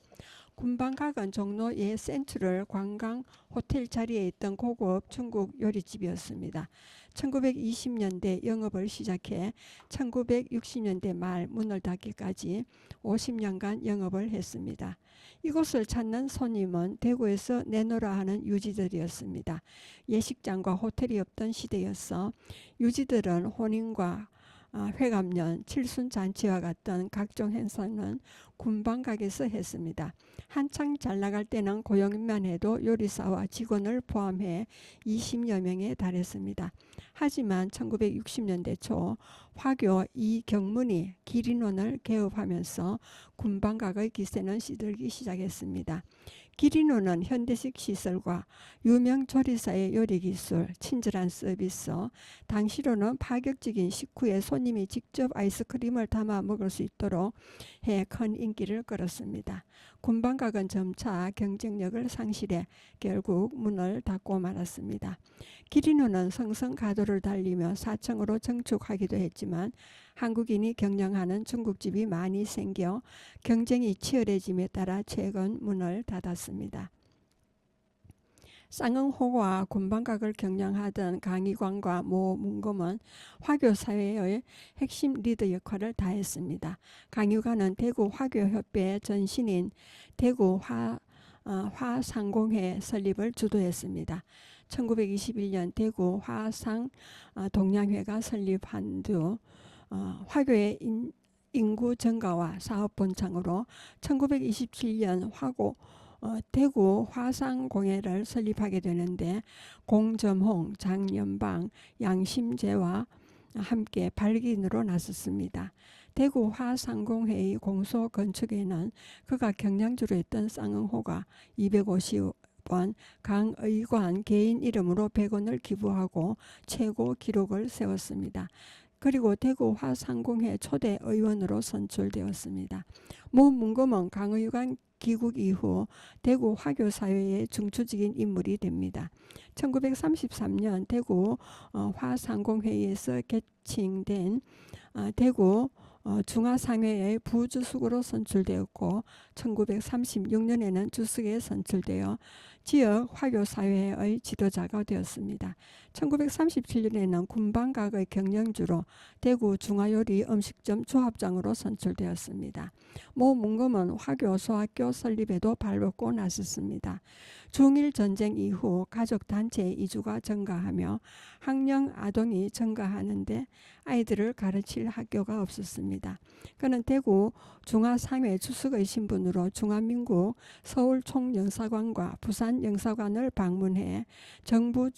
군방각은 종로의 센트럴 관광 호텔 자리에 있던 고급 중국 요리집이었습니다. 1920년대 영업을 시작해 1960년대 말 문을 닫기까지 50년간 영업을 했습니다. 이곳을 찾는 손님은 대구에서 내노라 하는 유지들이었습니다. 예식장과 호텔이 없던 시대였어 유지들은 혼인과 회갑년, 칠순잔치와 같은 각종 행사는 군방각에서 했습니다. 한창 잘 나갈 때는 고용인만 해도 요리사와 직원을 포함해 20여 명에 달했습니다. 하지만 1960년대 초 화교 이경문이 기린원을 개업하면서 군방각의 기세는 시들기 시작했습니다. 기린원은 현대식 시설과 유명 조리사의 요리기술, 친절한 서비스, 당시로는 파격적인 식후에 손님이 직접 아이스크림을 담아 먹을 수 있도록 해 큰 인기를 끌었습니다. 군방각은 점차 경쟁력을 상실해 결국 문을 닫고 말았습니다. 기린원은 성성가도를 달리며 4층으로 증축하기도 했지만 한국인이 경영하는 중국집이 많이 생겨 경쟁이 치열해짐에 따라 최근 문을 닫았습니다. 쌍응호와 군방각을 경영하던 강의관과 모 문금은 화교 사회의 핵심 리더 역할을 다했습니다. 강의관은 대구 화교협회 전신인 대구 화상공회 설립을 주도했습니다. 1921년 대구 화상 동양회가 설립한 뒤 화교의 인구 증가와 사업 번창으로 1927년 대구 화상공회를 설립하게 되는데 공점홍, 장연방, 양심재와 함께 발기인으로 나섰습니다. 대구 화상공회의 공소 건축에는 그가 경량주로 했던 쌍응호가 250원, 강의관 개인 이름으로 100원을 기부하고 최고 기록을 세웠습니다. 그리고 대구 화상공회 초대 의원으로 선출되었습니다. 모 문금은 강의관 귀국 이후 대구 화교 사회의 중추적인 인물이 됩니다. 1933년 대구 화상공회에서 개칭된 대구 중화상회의 부주석으로 선출되었고 1936년에는 주석에 선출되어 지역 화교사회의 지도자가 되었습니다. 1937년에는 군방각의 경영주로 대구 중화요리 음식점 조합장으로 선출되었습니다. 모 문금은 화교 소학교 설립에도 발벗고 나섰습니다. 중일전쟁 이후 가족단체 이주가 증가하며 학령 아동이 증가하는데 아이들을 가르칠 학교가 없었습니다. 그는 대구 중화상회 주석의 신분으로 중화민국 서울 총영사관과 부산 영사관을 방문해 정부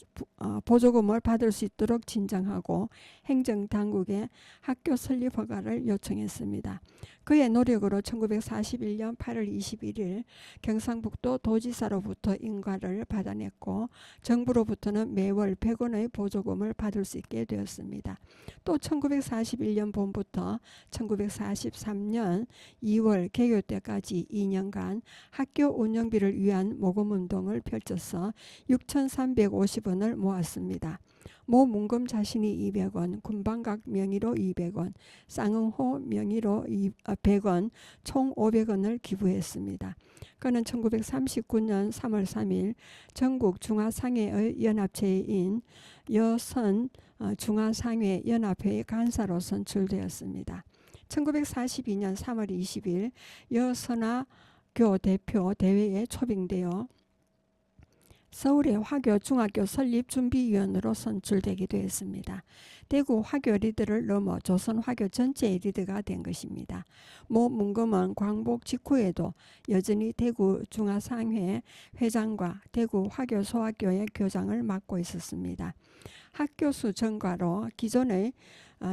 보조금을 받을 수 있도록 진정하고 행정당국에 학교 설립 허가를 요청했습니다. 그의 노력으로 1941년 8월 21일 경상북도 도지사로부터 인가를 받아냈고 정부로부터는 매월 100원의 보조금을 받을 수 있게 되었습니다. 또 1941년 봄부터 1943년 2월 개교 때까지 2년간 학교 운영비를 위한 모금운동을 펼쳐서 6,350원을 모았습니다. 모 문금 자신이 200원, 군방각 명의로 200원, 쌍응호 명의로 100원, 총 500원을 기부했습니다. 그는 1939년 3월 3일 전국 중화상회의 연합체인 여선 중화상회 연합회의 간사로 선출되었습니다. 1942년 3월 20일 여선화교 대표 대회에 초빙되어 서울의 화교 중학교 설립준비위원으로 선출되기도 했습니다. 대구 화교 리더를 넘어 조선 화교 전체의 리더가 된 것입니다. 모 문금은 광복 직후에도 여전히 대구 중화상회 회장과 대구 화교 소학교의 교장을 맡고 있었습니다. 학교수 증가로 기존의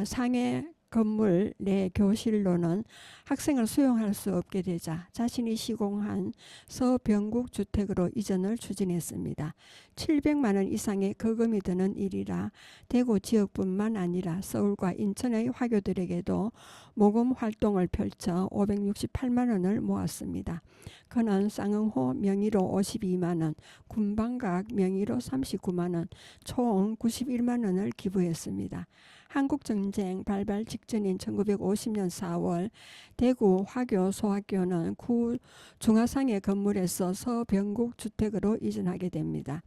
상회 건물 내 교실로는 학생을 수용할 수 없게 되자 자신이 시공한 서병국 주택으로 이전을 추진했습니다. 700만 원 이상의 거금이 드는 일이라 대구 지역뿐만 아니라 서울과 인천의 화교들에게도 모금 활동을 펼쳐 568만 원을 모았습니다. 그는 쌍응호 명의로 52만 원, 군방각 명의로 39만 원, 총 91만 원을 기부했습니다. 한국전쟁 발발 직전인 1950년 4월 대구 화교 소학교는 구 중화상회 건물에서 서병국 주택으로 이전하게 됩니다.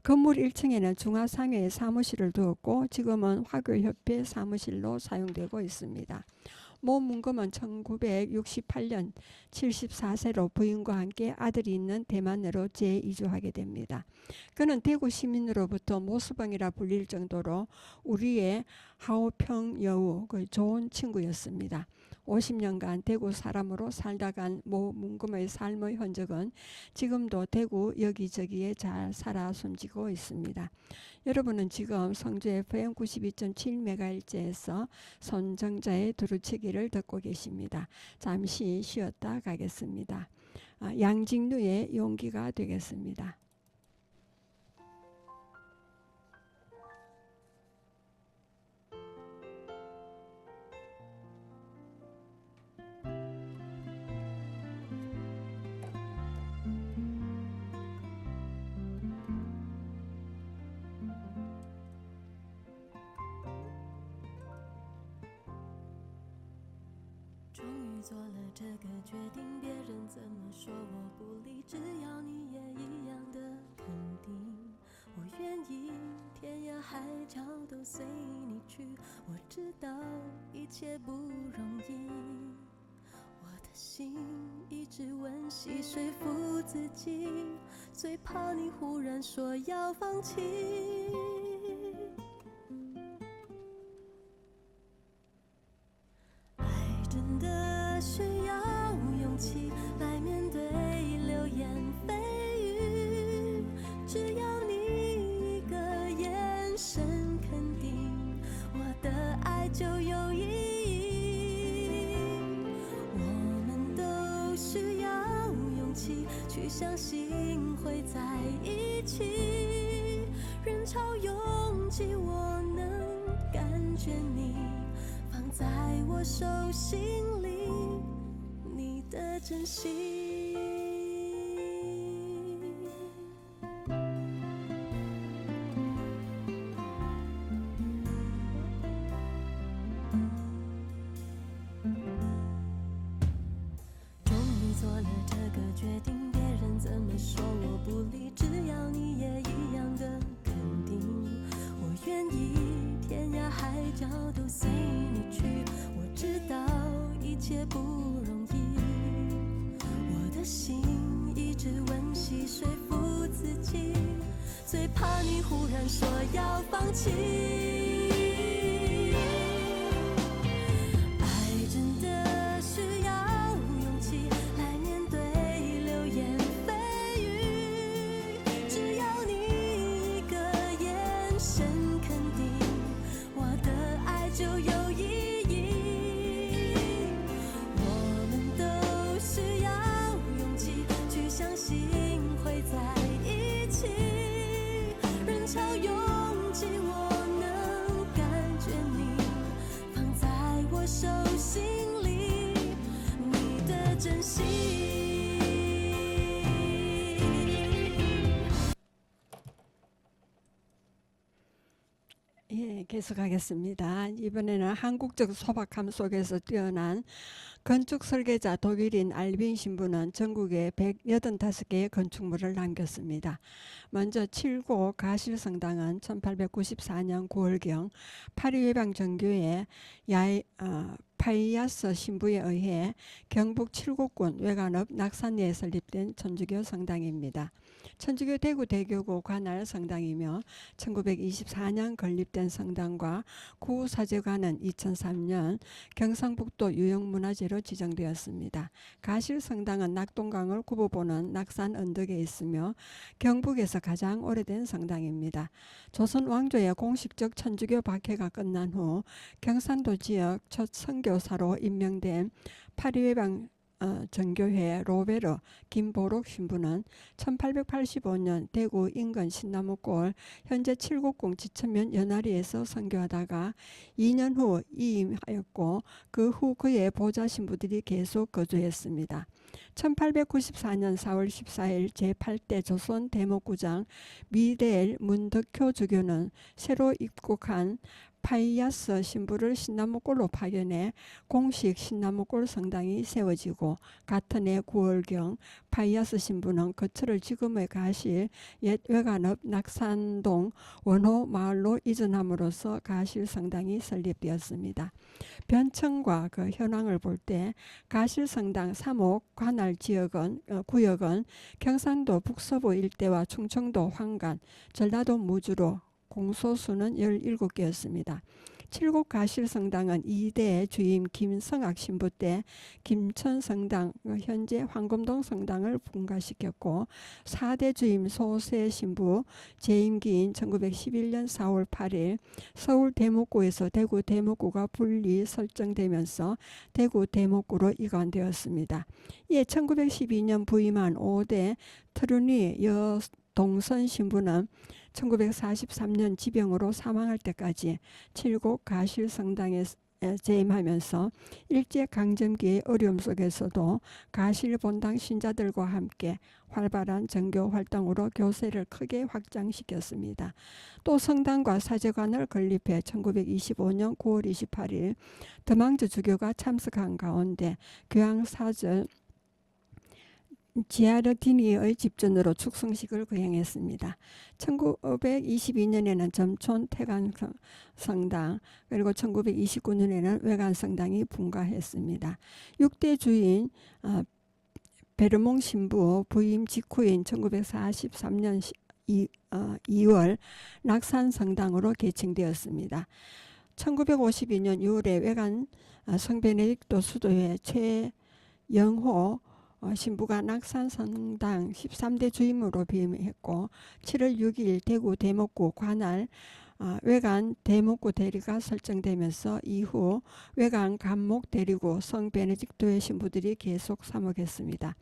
건물 1층에는 중화상회의 사무실을 두었고 지금은 화교협회 사무실로 사용되고 있습니다. 모 문금은 1968년 74세로 부인과 함께 아들이 있는 대만으로 재이주하게 됩니다. 그는 대구 시민으로부터 모수방이라 불릴 정도로 우리의 하오평 여우, 좋은 친구였습니다. 50년간 대구 사람으로 살다 간 모 문금의 삶의 흔적은 지금도 대구 여기저기에 잘 살아 숨지고 있습니다. 여러분은 지금 성주 FM 92.7MHz에서 손정자의 두루치기를 듣고 계십니다. 잠시 쉬었다 가겠습니다. 양직루의 용기가 되겠습니다.终于做了这个决定，别人怎么说我不理，只要你也一样的肯定，我愿意天涯海角都随你去。我知道一切不容易，我的心一直温习说服自己，最怕你忽然说要放弃。真的需要勇气来面对流言蜚语，只要你一个眼神肯定，我的爱就有意义。我们都需要勇气去相信会在一起，人潮拥挤我能感觉你放在我手心里，你的真心。终于做了这个决定，别人怎么说我不理，只要你也一样的肯定，我愿意天涯海角都随你去。我知道一切不容易，我的心一直温习说服自己，最怕你忽然说要放弃。爱真的需要勇气来面对流言蜚语，只要你一个眼神肯定，我的爱就有意义。我们都需要勇气去相信会在一起，人潮拥挤我能感觉你放在我手心里，你的真心。 예, 계속하겠습니다. 이번에는 한국적 소박함 속에서 뛰어난 건축 설계자 독일인 알빈 신부는 전국에 185개의 건축물을 남겼습니다. 먼저 7고 가실성당은 1894년 9월경 파리외방 정교의 파이아스 신부에 의해 경북 칠곡군 외관읍 낙산리에 설립된 천주교 성당입니다. 천주교 대구 대교구 관할 성당이며 1924년 건립된 성당과 구사제관은 2003년 경상북도 유형문화재로 지정되었습니다. 가실성당은 낙동강을 굽어보는 낙산 언덕에 있으며 경북에서 가장 오래된 성당입니다. 조선 왕조의 공식적 천주교 박해가 끝난 후 경상도 지역 첫 선교사로 임명된 파리외방 정교회 로베르 김보록 신부는 1885년 대구 인근 신나무골 현재 칠곡궁 지천면 연화리에서 선교하다가 2년 후 이임하였고 그 후 그의 보좌 신부들이 계속 거주했습니다. 1894년 4월 14일 제8대 조선 대목구장 미대엘 문덕효 주교는 새로 입국한 파이아스 신부를 신나무골로 파견해 공식 신나무골 성당이 세워지고 같은 해 9월경 파이아스 신부는 거처를 지금의 가실 옛 외관읍 낙산동 원호 마을로 이전함으로써 가실 성당이 설립되었습니다. 변천과 그 현황을 볼 때 가실 성당 3호 관할 구역은 경상도 북서부 일대와 충청도 황간, 전라도 무주로 공소수는 17개였습니다. 칠곡 가실성당은 2대 주임 김성악 신부 때 김천성당 현재 황금동 성당을 분가시켰고 4대 주임 소세 신부 재임기인 1911년 4월 8일 서울 대목구에서 대구 대목구가 분리 설정되면서 대구 대목구로 이관되었습니다. 이에 1912년 부임한 5대 트루니 여동선 신부는 1943년 지병으로 사망할 때까지 칠곡 가실성당에 재임하면서 일제강점기의 어려움 속에서도 가실본당 신자들과 함께 활발한 정교 활동으로 교세를 크게 확장시켰습니다. 또 성당과 사제관을 건립해 1925년 9월 28일 더망저 주교가 참석한 가운데 교황사절 지아르티니의 집전으로 축성식을 거행했습니다. 1922년에는 점촌 태관성당 그리고 1929년에는 외관성당이 분가했습니다. 6대 주인 베르몽 신부 부임 직후인 1943년 2월 낙산성당으로 개칭되었습니다. 1952년 6월에 외관 성베네딕토 수도회 최영호 신부가 낙산성당 13대 주임으로 비임했고 7월 6일 대구 대목구 관할 외관 대목구 대리가 설정되면서 이후 외관 감목 대리구 성베네딕토의 신부들이 계속 사목했습니다.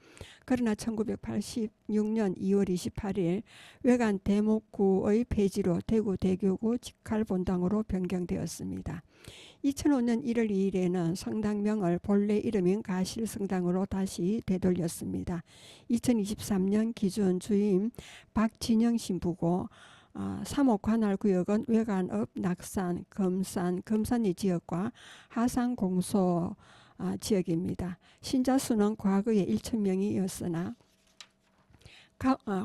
그러나 1986년 2월 28일 외관 대목구의 폐지로 대구 대교구 직할본당으로 변경되었습니다. 2005년 1월 2일에는 성당명을 본래 이름인 가실성당으로 다시 되돌렸습니다. 2023년 기준 주임 박진영 신부고 3호 관할구역은 외관읍 낙산, 금산리 지역과 하산 공소 지역입니다. 신자 수는 과거에 1,000명이었으나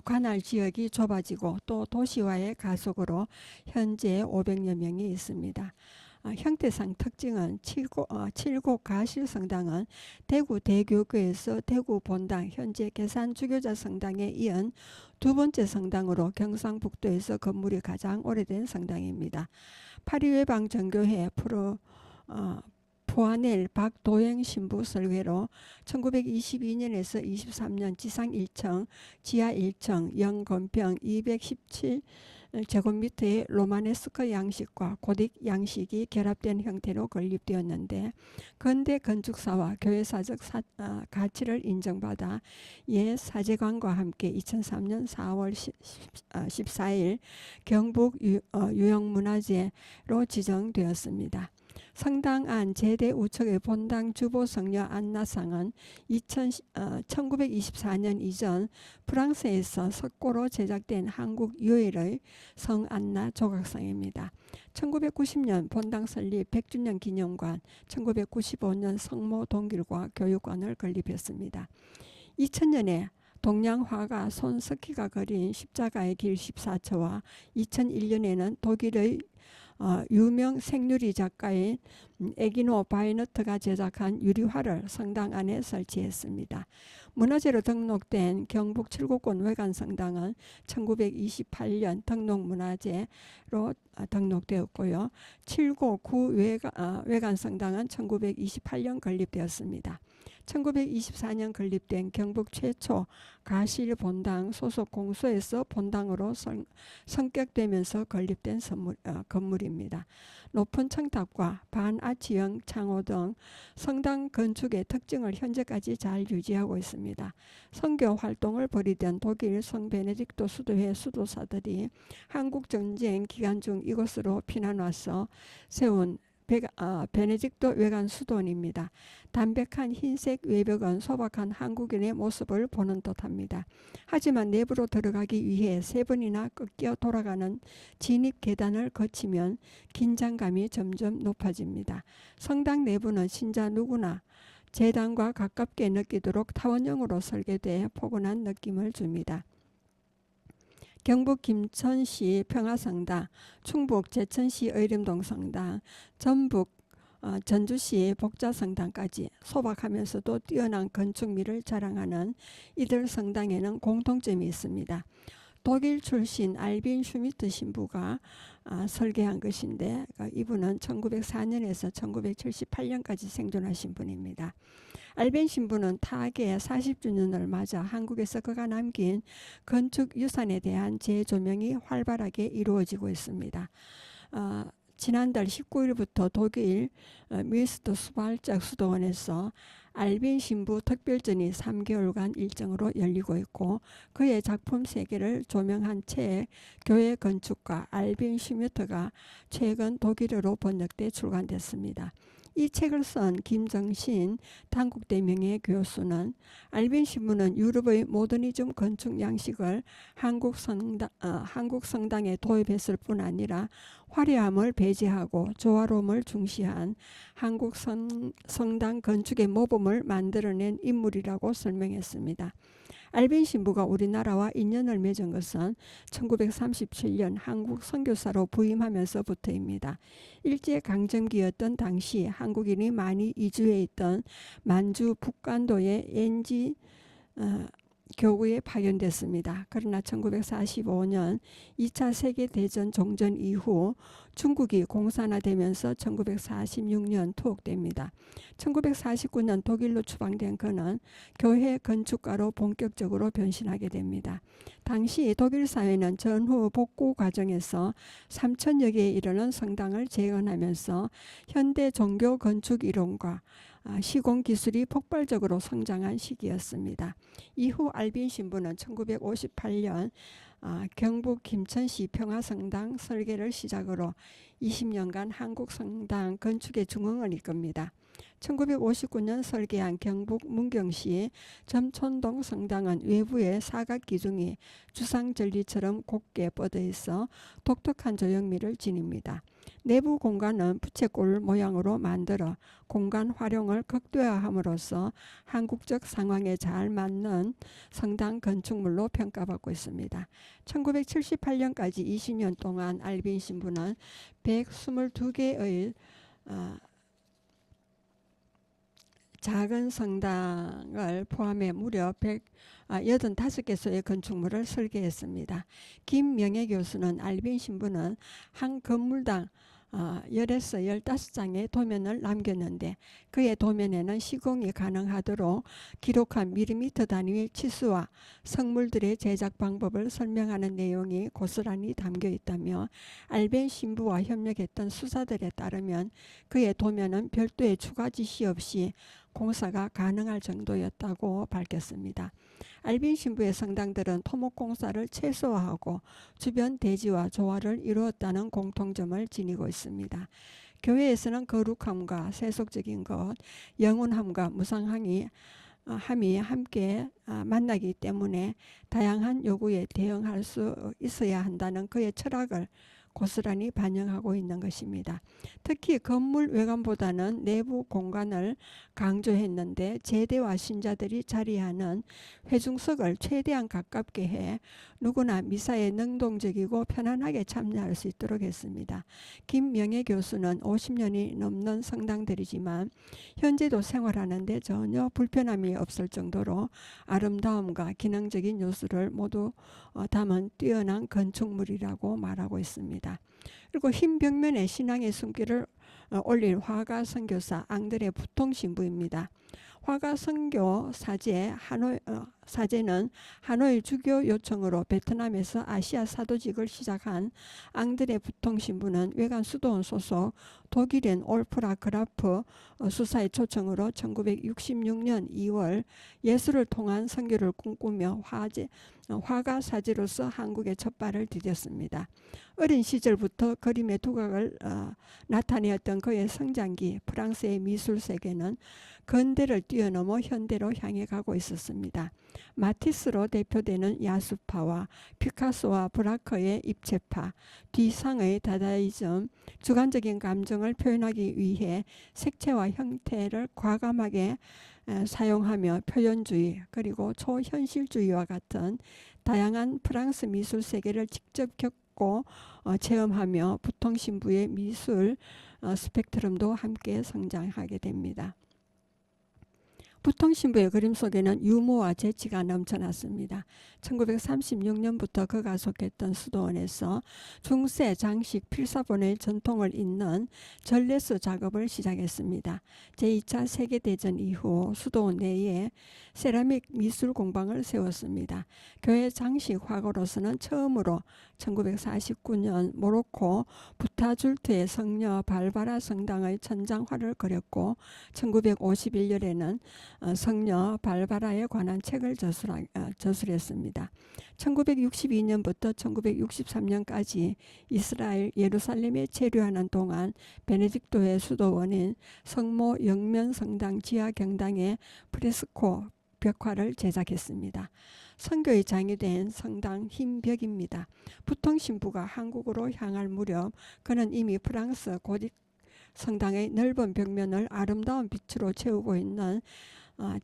관할 지역이 좁아지고 또 도시화의 가속으로 현재 500여 명이 있습니다. 형태상 특징은 칠곡 가실성당은 대구 대교구에서 대구 본당 현재 계산주교자 성당에 이은 두 번째 성당으로 경상북도에서 건물이 가장 오래된 성당입니다. 파리외방 정교회 포아넬 박도행 신부 설계로 1922년에서 23년 지상 1층, 지하 1층, 영건평 217제곱미터의 로마네스크 양식과 고딕 양식이 결합된 형태로 건립되었는데 근대 건축사와 교회사적 가치를 인정받아 옛 사제관과 함께 2003년 4월 14일 경북 유형문화재로 지정되었습니다. 성당 안 제대 우측의 본당 주보 성녀 안나상은 1924년 이전 프랑스에서 석고로 제작된 한국 유일의 성 안나 조각상입니다. 1990년 본당 설립 100주년 기념관, 1995년 성모 동길과 교육관을 건립했습니다. 2000년에 동양 화가 손석희가 그린 십자가의 길 14처와 2001년에는 독일의 유명 생유리 작가인 에기노 바이너트가 제작한 유리화를 성당 안에 설치했습니다. 문화재로 등록된 경북 칠곡군 외관성당은 1928년 등록문화재로 등록되었고요. 칠곡구 외관성당은 1928년 건립되었습니다. 1924년 건립된 경북 최초 가실 본당 소속 공소에서 본당으로 성격되면서 건립된 건물입니다. 높은 청탑과 반아치형 창호 등 성당 건축의 특징을 현재까지 잘 유지하고 있습니다. 선교 활동을 벌이던 독일 성 베네딕토 수도회 수도사들이 한국전쟁 기간 중 이곳으로 피난 와서 세운 베네딕토 외관 수도원입니다. 담백한 흰색 외벽은 소박한 한국인의 모습을 보는 듯합니다. 하지만 내부로 들어가기 위해 3번이나 꺾여 돌아가는 진입 계단을 거치면 긴장감이 점점 높아집니다. 성당 내부는 신자 누구나 제단과 가깝게 느끼도록 타원형으로 설계돼 포근한 느낌을 줍니다. 경북 김천시 평화성당, 충북 제천시 의림동 성당, 전북 전주시 복자성당까지 소박하면서도 뛰어난 건축미를 자랑하는 이들 성당에는 공통점이 있습니다. 독일 출신 알빈 슈미트 신부가 설계한 것인데 이분은 1904년에서 1978년까지 생존하신 분입니다. 알빈 신부는 타계의 40주년을 맞아 한국에서 그가 남긴 건축 유산에 대한 재조명이 활발하게 이루어지고 있습니다. 지난달 19일부터 독일 미스트 수발작 수도원에서 알빈 신부 특별전이 3개월간 일정으로 열리고 있고 그의 작품 3개를 조명한 책 교회 건축가 알빈 슈미트가 최근 독일어로 번역돼 출간됐습니다. 이 책을 쓴 김정신 단국대 명예교수는 알빈 신부는 유럽의 모더니즘 건축 양식을 한국 성당에 도입했을 뿐 아니라 화려함을 배제하고 조화로움을 중시한 한국 성당 건축의 모범을 만들어낸 인물이라고 설명했습니다. 알빈 신부가 우리나라와 인연을 맺은 것은 1937년 한국 선교사로 부임하면서부터입니다. 일제강점기였던 당시 한국인이 많이 이주해 있던 만주 북간도의 엔지 교구에 파견됐습니다. 그러나 1945년 2차 세계대전 종전 이후 중국이 공산화되면서 1946년 투옥됩니다. 1949년 독일로 추방된 그는 교회 건축가로 본격적으로 변신하게 됩니다. 당시 독일 사회는 전후 복구 과정에서 3,000여 개에 이르는 성당을 재건하면서 현대 종교 건축 이론과 시공 기술이 폭발적으로 성장한 시기였습니다. 이후 알빈 신부는 1958년 경북 김천시 평화성당 설계를 시작으로 20년간 한국 성당 건축의 중흥을 이끕니다. 1959년 설계한 경북 문경시 점촌동 성당은 외부의 사각 기둥이 주상절리처럼 곱게 뻗어 있어 독특한 조형미를 지닙니다. 내부 공간은 부채꼴 모양으로 만들어 공간 활용을 극대화함으로써 한국적 상황에 잘 맞는 성당 건축물로 평가받고 있습니다. 1978년까지 20년 동안 알빈 신부는 122개의 작은 성당을 포함해 무려 185개소의 건축물을 설계했습니다. 김명애 교수는 알빈 신부는 한 건물당 10에서 15장의 도면을 남겼는데 그의 도면에는 시공이 가능하도록 기록한 밀리미터 단위의 치수와 성물들의 제작 방법을 설명하는 내용이 고스란히 담겨 있다며 알빈 신부와 협력했던 수사들에 따르면 그의 도면은 별도의 추가 지시 없이 공사가 가능할 정도였다고 밝혔습니다. 알빈 신부의 성당들은 토목공사를 최소화하고 주변 대지와 조화를 이루었다는 공통점을 지니고 있습니다. 교회에서는 거룩함과 세속적인 것, 영원함과 무상함이 함께 만나기 때문에 다양한 요구에 대응할 수 있어야 한다는 그의 철학을 고스란히 반영하고 있는 것입니다. 특히 건물 외관보다는 내부 공간을 강조했는데 제대와 신자들이 자리하는 회중석을 최대한 가깝게 해 누구나 미사에 능동적이고 편안하게 참여할 수 있도록 했습니다. 김명애 교수는 50년이 넘는 성당들이지만 현재도 생활하는데 전혀 불편함이 없을 정도로 아름다움과 기능적인 요소를 모두 담은 뛰어난 건축물이라고 말하고 있습니다. 그리고 흰 벽면에 신앙의 숨결을 올린 화가 선교사 앙드레 부통 신부입니다. 화가 선교 사제는 하노이 주교 요청으로 베트남에서 아시아 사도직을 시작한 앙드레 부통 신부는 외관 수도원 소속 독일인 올프라 그라프 수사의 초청으로 1966년 2월 예수를 통한 선교를 꿈꾸며 화가 사제로서 한국에 첫 발을 디뎠습니다. 어린 시절부터 그림의 두각을 나타내었던 그의 성장기 프랑스의 미술 세계는 근대를 뛰어넘어 현대로 향해 가고 있었습니다. 마티스로 대표되는 야수파와 피카소와 브라커의 입체파, 뒤상의 다다이즘, 주관적인 감정을 표현하기 위해 색채와 형태를 과감하게 사용하며 표현주의 그리고 초현실주의와 같은 다양한 프랑스 미술 세계를 직접 겪고 체험하며 부통 신부의 미술 스펙트럼도 함께 성장하게 됩니다. 부통 신부의 그림 속에는 유머와 재치가 넘쳐났습니다. 1936년부터 그가 속했던 수도원에서 중세 장식 필사본의 전통을 잇는 전래수 작업을 시작했습니다. 제2차 세계대전 이후 수도원 내에 세라믹 미술 공방을 세웠습니다. 교회 장식 화가로서는 처음으로 1949년 모로코 부타줄트의 성녀 발바라 성당의 천장화를 그렸고 1951년에는 성녀 발바라에 관한 책을 저술했습니다. 1962년부터 1963년까지 이스라엘 예루살렘에 체류하는 동안 베네딕토의 수도원인 성모 영면 성당 지하 경당에 프레스코 벽화를 제작했습니다. 선교의 장이 된 성당 흰 벽입니다. 부통 신부가 한국으로 향할 무렵 그는 이미 프랑스 고딕 성당의 넓은 벽면을 아름다운 빛으로 채우고 있는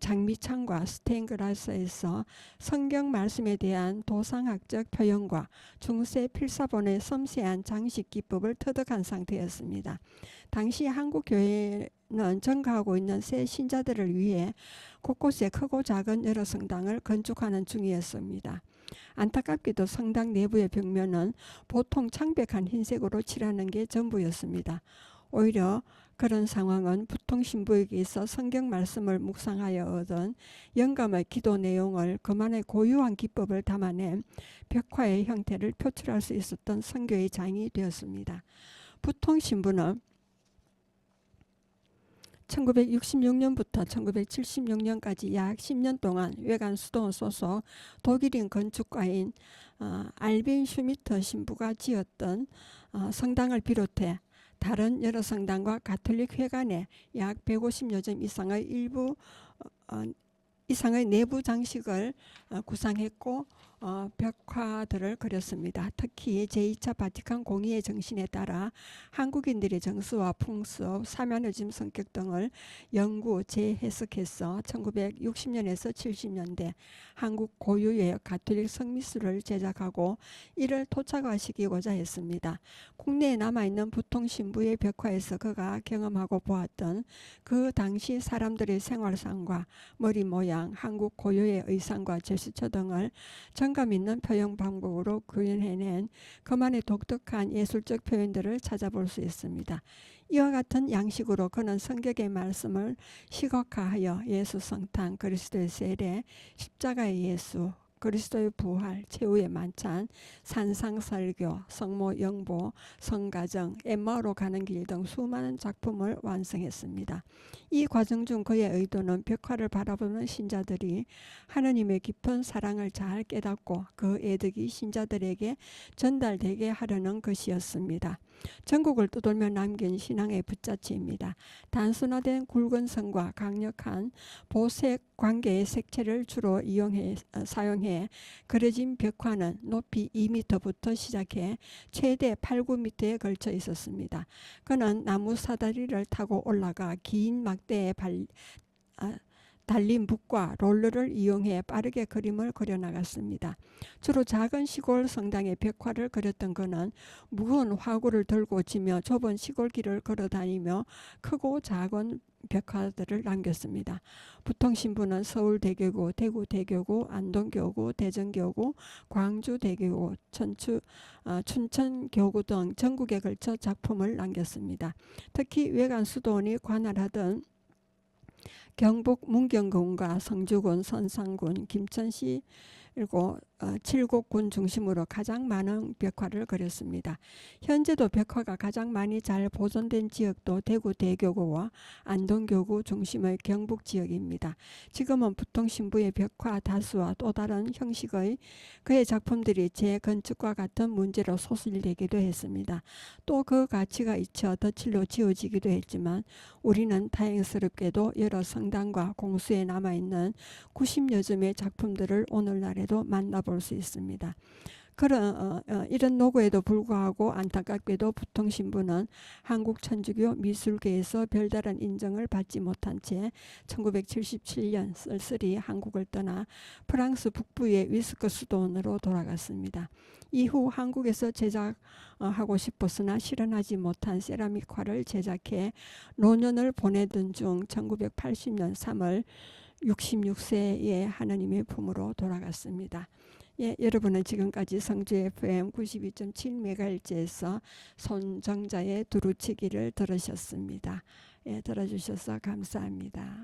장미창과 스테인글라스에서 성경 말씀에 대한 도상학적 표현과 중세 필사본의 섬세한 장식 기법을 터득한 상태였습니다. 당시 한국 교회는 증가하고 있는 새 신자들을 위해 곳곳에 크고 작은 여러 성당을 건축하는 중이었습니다. 안타깝게도 성당 내부의 벽면은 보통 창백한 흰색으로 칠하는 게 전부였습니다. 오히려 그런 상황은 부통 신부에게 있어 성경 말씀을 묵상하여 얻은 영감의 기도 내용을 그만의 고유한 기법을 담아낸 벽화의 형태를 표출할 수 있었던 선교의 장이 되었습니다. 부통 신부는 1966년부터 1976년까지 약 10년 동안 외관 수도원 소속 독일인 건축가인 알빈 슈미터 신부가 지었던 성당을 비롯해 다른 여러 성당과 가톨릭 회관에 약 150여 점 이상의 내부 장식을 구상했고 벽화들을 그렸습니다. 특히 제2차 바티칸 공의의 정신에 따라 한국인들의 정서와 풍습, 사면의즘 성격 등을 연구, 재해석해서 1960년에서 70년대 한국 고유의 가톨릭 성미술을 제작하고 이를 토착화시키고자 했습니다. 국내에 남아있는 부통 신부의 벽화에서 그가 경험하고 보았던 그 당시 사람들의 생활상과 머리 모양, 한국 고유의 의상과 제스처 등을 정감 있는 표현 방법으로 구현해낸 그만의 독특한 예술적 표현들을 찾아볼 수 있습니다. 이와 같은 양식으로 그는 성경의 말씀을 시각화하여 예수 성탄, 그리스도의 세례, 십자가의 예수, 그리스도의 부활, 최후의 만찬, 산상설교, 성모 영보, 성가정, 엠마오로 가는 길 등 수많은 작품을 완성했습니다. 이 과정 중 그의 의도는 벽화를 바라보는 신자들이 하느님의 깊은 사랑을 잘 깨닫고 그 애덕이 신자들에게 전달되게 하려는 것이었습니다. 전국을 떠돌며 남긴 신앙의 붓자취입니다. 단순화된 굵은 선과 강력한 보색 관계의 색채를 주로 사용해 그려진 벽화는 높이 2m부터 시작해 최대 8, 9m에 걸쳐 있었습니다. 그는 나무 사다리를 타고 올라가 긴 막대에 달린 붓과 롤러를 이용해 빠르게 그림을 그려나갔습니다. 주로 작은 시골 성당의 벽화를 그렸던 그는 무거운 화구를 들고 지며 좁은 시골길을 걸어다니며 크고 작은 벽화들을 남겼습니다. 부통신부는 서울대교구, 대구대교구, 안동교구, 대전교구, 광주대교구, 춘천교구 등 전국에 걸쳐 작품을 남겼습니다. 특히 외관 수도원이 관할하던 경북 문경군과 성주군, 선산군, 김천시 그리고 7곡군 중심으로 가장 많은 벽화를 그렸습니다. 현재도 벽화가 가장 많이 잘 보존된 지역도 대구 대교구와 안동교구 중심의 경북 지역입니다. 지금은 부통신부의 벽화 다수와 또 다른 형식의 그의 작품들이 재건축과 같은 문제로 소실되기도 했습니다. 또 그 가치가 잊혀 덧칠로 지워지기도 했지만 우리는 다행스럽게도 여러 성당과 공수에 남아있는 90여 점의 작품들을 오늘날에도 만나볼 수 있습니다. 이런 노고에도 불구하고 안타깝게도 부통신부는 한국 천주교 미술계에서 별다른 인정을 받지 못한 채 1977년 쓸쓸히 한국을 떠나 프랑스 북부의 위스크 수도원으로 돌아갔습니다. 이후 한국에서 제작하고 싶었으나 실현하지 못한 세라믹화를 제작해 노년을 보내던 중 1980년 3월 66세에 하나님의 품으로 돌아갔습니다. 예, 여러분은 지금까지 성주 FM 92.7MHz에서 손정자의 두루치기를 들으셨습니다. 예, 들어주셔서 감사합니다.